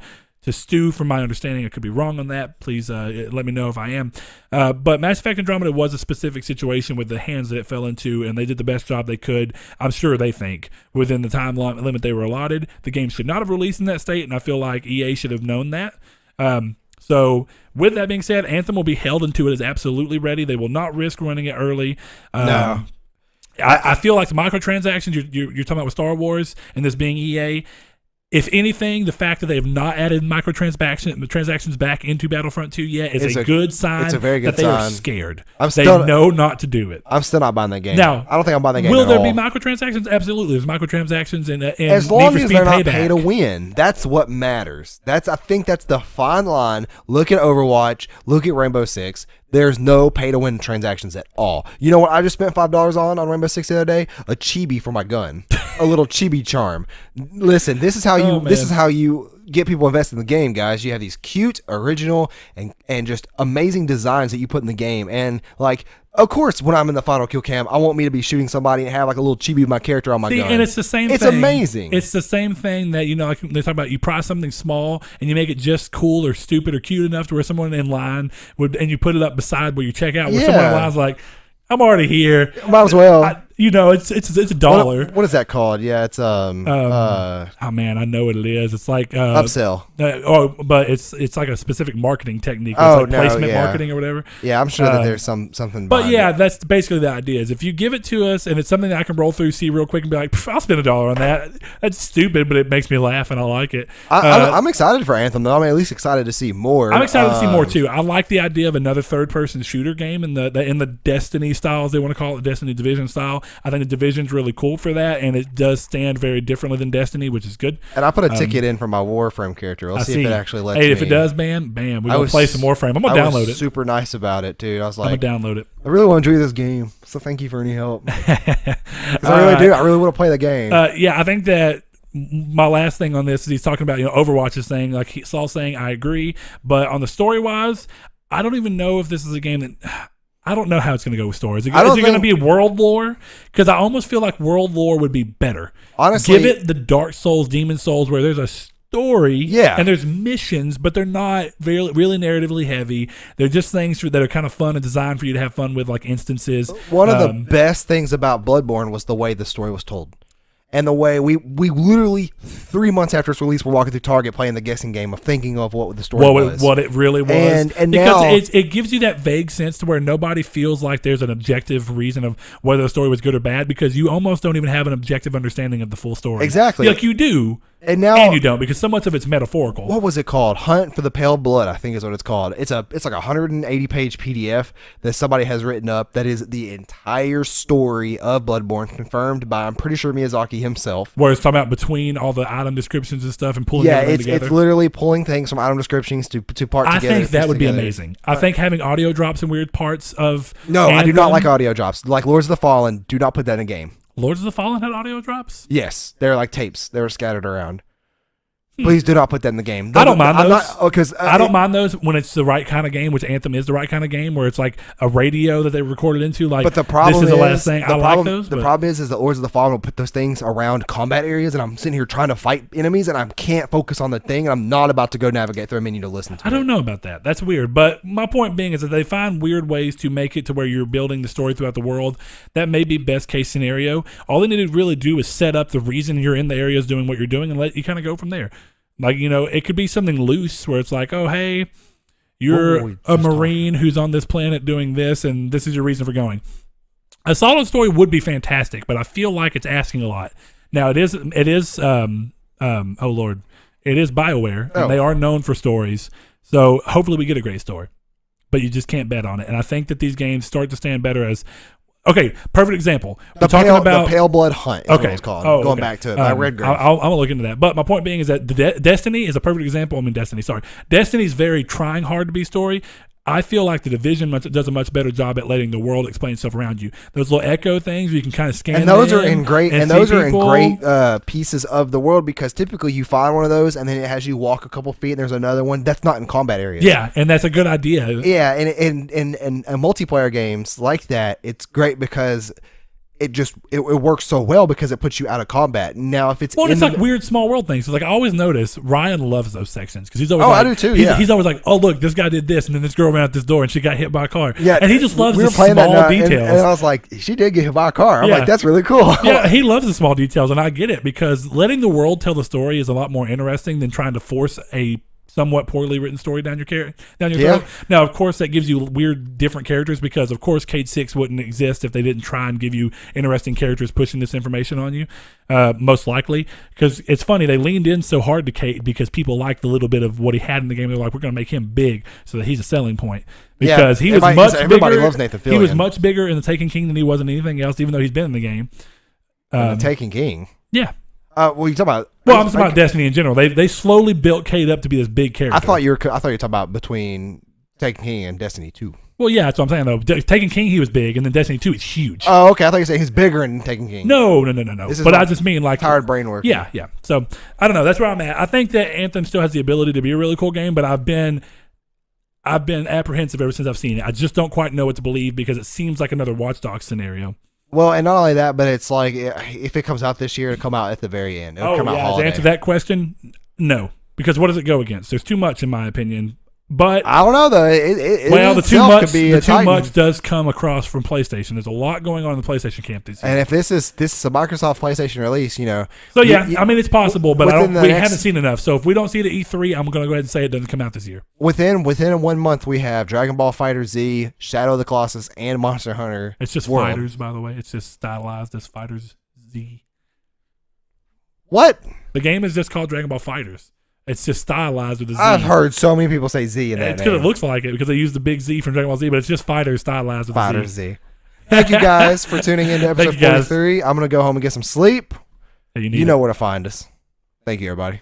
S1: stew, from my understanding. I could be wrong on that. Please let me know if I am. But Mass Effect Andromeda was a specific situation with the hands that it fell into, and they did the best job they could, I'm sure they think, within the time limit they were allotted. The game should not have released in that state, and I feel like EA should have known that. So with that being said, Anthem will be held until it is absolutely ready. They will not risk running it early.
S2: No.
S1: I feel like the microtransactions you're talking about with Star Wars and this being EA, If anything, the fact that they have not added transactions back into Battlefront 2 yet is a good sign.
S2: It's a very good
S1: that they
S2: sign.
S1: are scared.
S2: They
S1: know not to do it.
S2: I'm still not buying that game.
S1: Now,
S2: I don't think I'm buying that game.
S1: Will
S2: at
S1: there
S2: all.
S1: be microtransactions? Absolutely. There's microtransactions in
S2: as long
S1: Need for
S2: as
S1: Speed
S2: they're not
S1: Payback.
S2: pay to win. That's what matters. I think that's the fine line. Look at Overwatch. Look at Rainbow Six. There's no pay to win transactions at all. You know what I just spent $5 on Rainbow Six the other day? A chibi for my gun. A little chibi charm. Listen, this is how you get people invested in the game, guys. You have these cute, original, and just amazing designs that you put in the game. And like, of course, when I'm in the final kill cam, I want me to be shooting somebody and have like a little chibi of my character on my gun.
S1: And it's the same thing.
S2: It's amazing.
S1: It's the same thing that, like they talk about, you price something small and you make it just cool or stupid or cute enough to where someone in line and you put it up beside where you check out, where someone in line's like, I'm already here.
S2: Might as well.
S1: It's $1.
S2: What is that called? Yeah, it's
S1: oh man, I know what it is. It's like
S2: upsell.
S1: But it's like a specific marketing technique. It's like placement marketing or whatever.
S2: Yeah, I'm sure that there's something.
S1: But yeah, that's basically the idea. Is if you give it to us and it's something that I can roll through, see real quick, and be like, I'll spend $1 on that. That's stupid, but it makes me laugh and I like it.
S2: I'm excited for Anthem though. I'm at least excited to see more.
S1: I'm excited to see more too. I like the idea of another third-person shooter game in the Destiny style, as they want to call it, the Destiny Division style. I think the Division's really cool for that, and it does stand very differently than Destiny, which is good.
S2: And I put a ticket in for my Warframe character. We'll see if it actually lets me.
S1: Hey, if it does, man, bam, we're going to play some Warframe. I'm going to download it.
S2: Super nice about it, dude. I was like,
S1: I'm going to download it.
S2: I really want to enjoy this game, so thank you for any help. Because I really do. I really want to play the game.
S1: Yeah, I think that my last thing on this is he's talking about, Overwatch is saying, like Saul's saying, I agree. But on the story-wise, I don't even know if this is a game that... I don't know how it's going to go with story. Is it going to be world lore? Because I almost feel like world lore would be better.
S2: Honestly,
S1: give it the Dark Souls, Demon Souls, where there's a story, and there's missions, but they're not really narratively heavy. They're just things that are kind of fun and designed for you to have fun with, like instances.
S2: One of the best things about Bloodborne was the way the story was told. And the way we literally 3 months after its release, we're walking through Target playing the guessing game of thinking of what the story was.
S1: What it really was.
S2: And
S1: because
S2: now,
S1: it gives you that vague sense to where nobody feels like there's an objective reason of whether the story was good or bad, because you almost don't even have an objective understanding of the full story.
S2: Exactly.
S1: Like you do.
S2: And you
S1: don't, because so much of it's metaphorical.
S2: What was it called? Hunt for the Pale Blood, I think is what it's called. It's like a 180-page PDF that somebody has written up that is the entire story of Bloodborne, confirmed by, I'm pretty sure, Miyazaki himself.
S1: Where it's talking about between all the item descriptions and stuff and pulling everything together.
S2: It's literally pulling things from item descriptions to part together.
S1: I think that would be amazing. I think having audio drops in weird parts of
S2: No, Anthem, I do not like audio drops. Like Lords of the Fallen, do not put that in a game.
S1: Lords of the Fallen had audio drops?
S2: Yes. They're like tapes. They were scattered around. Please do not put that in the game.
S1: I don't mind those. I don't mind those when it's the right kind of game, which Anthem is the right kind of game, where it's like a radio that they recorded into. Like,
S2: but the problem
S1: this is the last thing. I like those.
S2: The problem is the Lords of the Fallen will put those things around combat areas, and I'm sitting here trying to fight enemies, and I can't focus on the thing, and I'm not about to go navigate through a menu to listen to it.
S1: I don't know about that. That's weird. But my point being is that they find weird ways to make it to where you're building the story throughout the world. That may be best case scenario. All they need to really do is set up the reason you're in the areas doing what you're doing and let you kind of go from there. Like, it could be something loose where it's like, oh, hey, you're a Marine who's on this planet doing this, and this is your reason for going. A solid story would be fantastic, but I feel like it's asking a lot. Now, it is oh, Lord, it is BioWare, and they are known for stories, so hopefully we get a great story. But you just can't bet on it. And I think that these games start to stand better as... Okay, perfect example.
S2: The Pale Blood Hunt is what it's called. Going back to it by Redgrave.
S1: I'm going to look into that. But my point being is that Destiny is a perfect example. Destiny's very trying hard to be story. I feel like the Division does a much better job at letting the world explain stuff around you. Those little echo things where you can kind of scan.
S2: And those are in great. And those are in great pieces of the world, because typically you find one of those and then it has you walk a couple feet and there's another one that's not in combat areas.
S1: Yeah, and that's a good idea.
S2: Yeah, and in multiplayer games like that, it's great because it works so well because it puts you out of combat. Now, if it's
S1: like weird small world things. So like I always notice Ryan loves those sections because he's always
S2: I do too.
S1: He's always like, oh look, this guy did this, and then this girl ran out this door and she got hit by a car.
S2: Yeah,
S1: and he just loves the small details.
S2: And I was like, she did get hit by a car. I'm like, that's really cool.
S1: Yeah, he loves the small details, and I get it because letting the world tell the story is a lot more interesting than trying to force a somewhat poorly written story down your throat. Now, of course, that gives you weird, different characters because, of course, Cade 6 wouldn't exist if they didn't try and give you interesting characters pushing this information on you, most likely. Because it's funny, they leaned in so hard to Cade because people liked the little bit of what he had in the game. They're like, we're going to make him big so that he's a selling point. Because he was much
S2: everybody
S1: bigger.
S2: Loves Nathan Fillion.
S1: He was much bigger in the Taken King than he was in anything else, even though he's been in the game.
S2: The Taken King?
S1: Yeah.
S2: What are you talking about?
S1: Well, I'm talking about Destiny in general. They slowly built Cade up to be this big character.
S2: I thought you were talking about between Taken King and Destiny 2.
S1: Well, yeah, that's what I'm saying though. Taken King, he was big, and then Destiny 2 is huge.
S2: Oh, okay. I thought you were saying he's bigger in Taken King.
S1: No. But I just mean like
S2: tired brain work.
S1: Yeah. So I don't know. That's where I'm at. I think that Anthem still has the ability to be a really cool game, but I've been apprehensive ever since I've seen it. I just don't quite know what to believe because it seems like another Watch Dogs scenario.
S2: Well, and not only that, but it's like if it comes out this year, it'll come out at the very end. It'll come out holiday.
S1: To answer that question, no. Because what does it go against? There's too much, in my opinion. But
S2: I don't know though.
S1: The too much does come across from PlayStation. There's a lot going on in the PlayStation camp this year.
S2: And if this is a Microsoft PlayStation release,
S1: So I mean it's possible, but we haven't seen enough. So if we don't see it at E3, I'm going to go ahead and say it doesn't come out this year.
S2: Within 1 month, we have Dragon Ball FighterZ, Shadow of the Colossus, and Monster Hunter.
S1: It's just
S2: World.
S1: Fighters, by the way. It's just stylized as Fighters Z.
S2: What?
S1: The game is just called Dragon Ball Fighters. It's just stylized with a Z.
S2: I've heard so many people say Z in that.
S1: It's because it looks like it because they use the big Z from Dragon Ball Z, but it's just Fighters stylized with
S2: Fighters
S1: Z.
S2: Z. Thank you guys for tuning in to episode 43. I'm going to go home and get some sleep.
S1: Hey,
S2: you know where to find us. Thank you, everybody.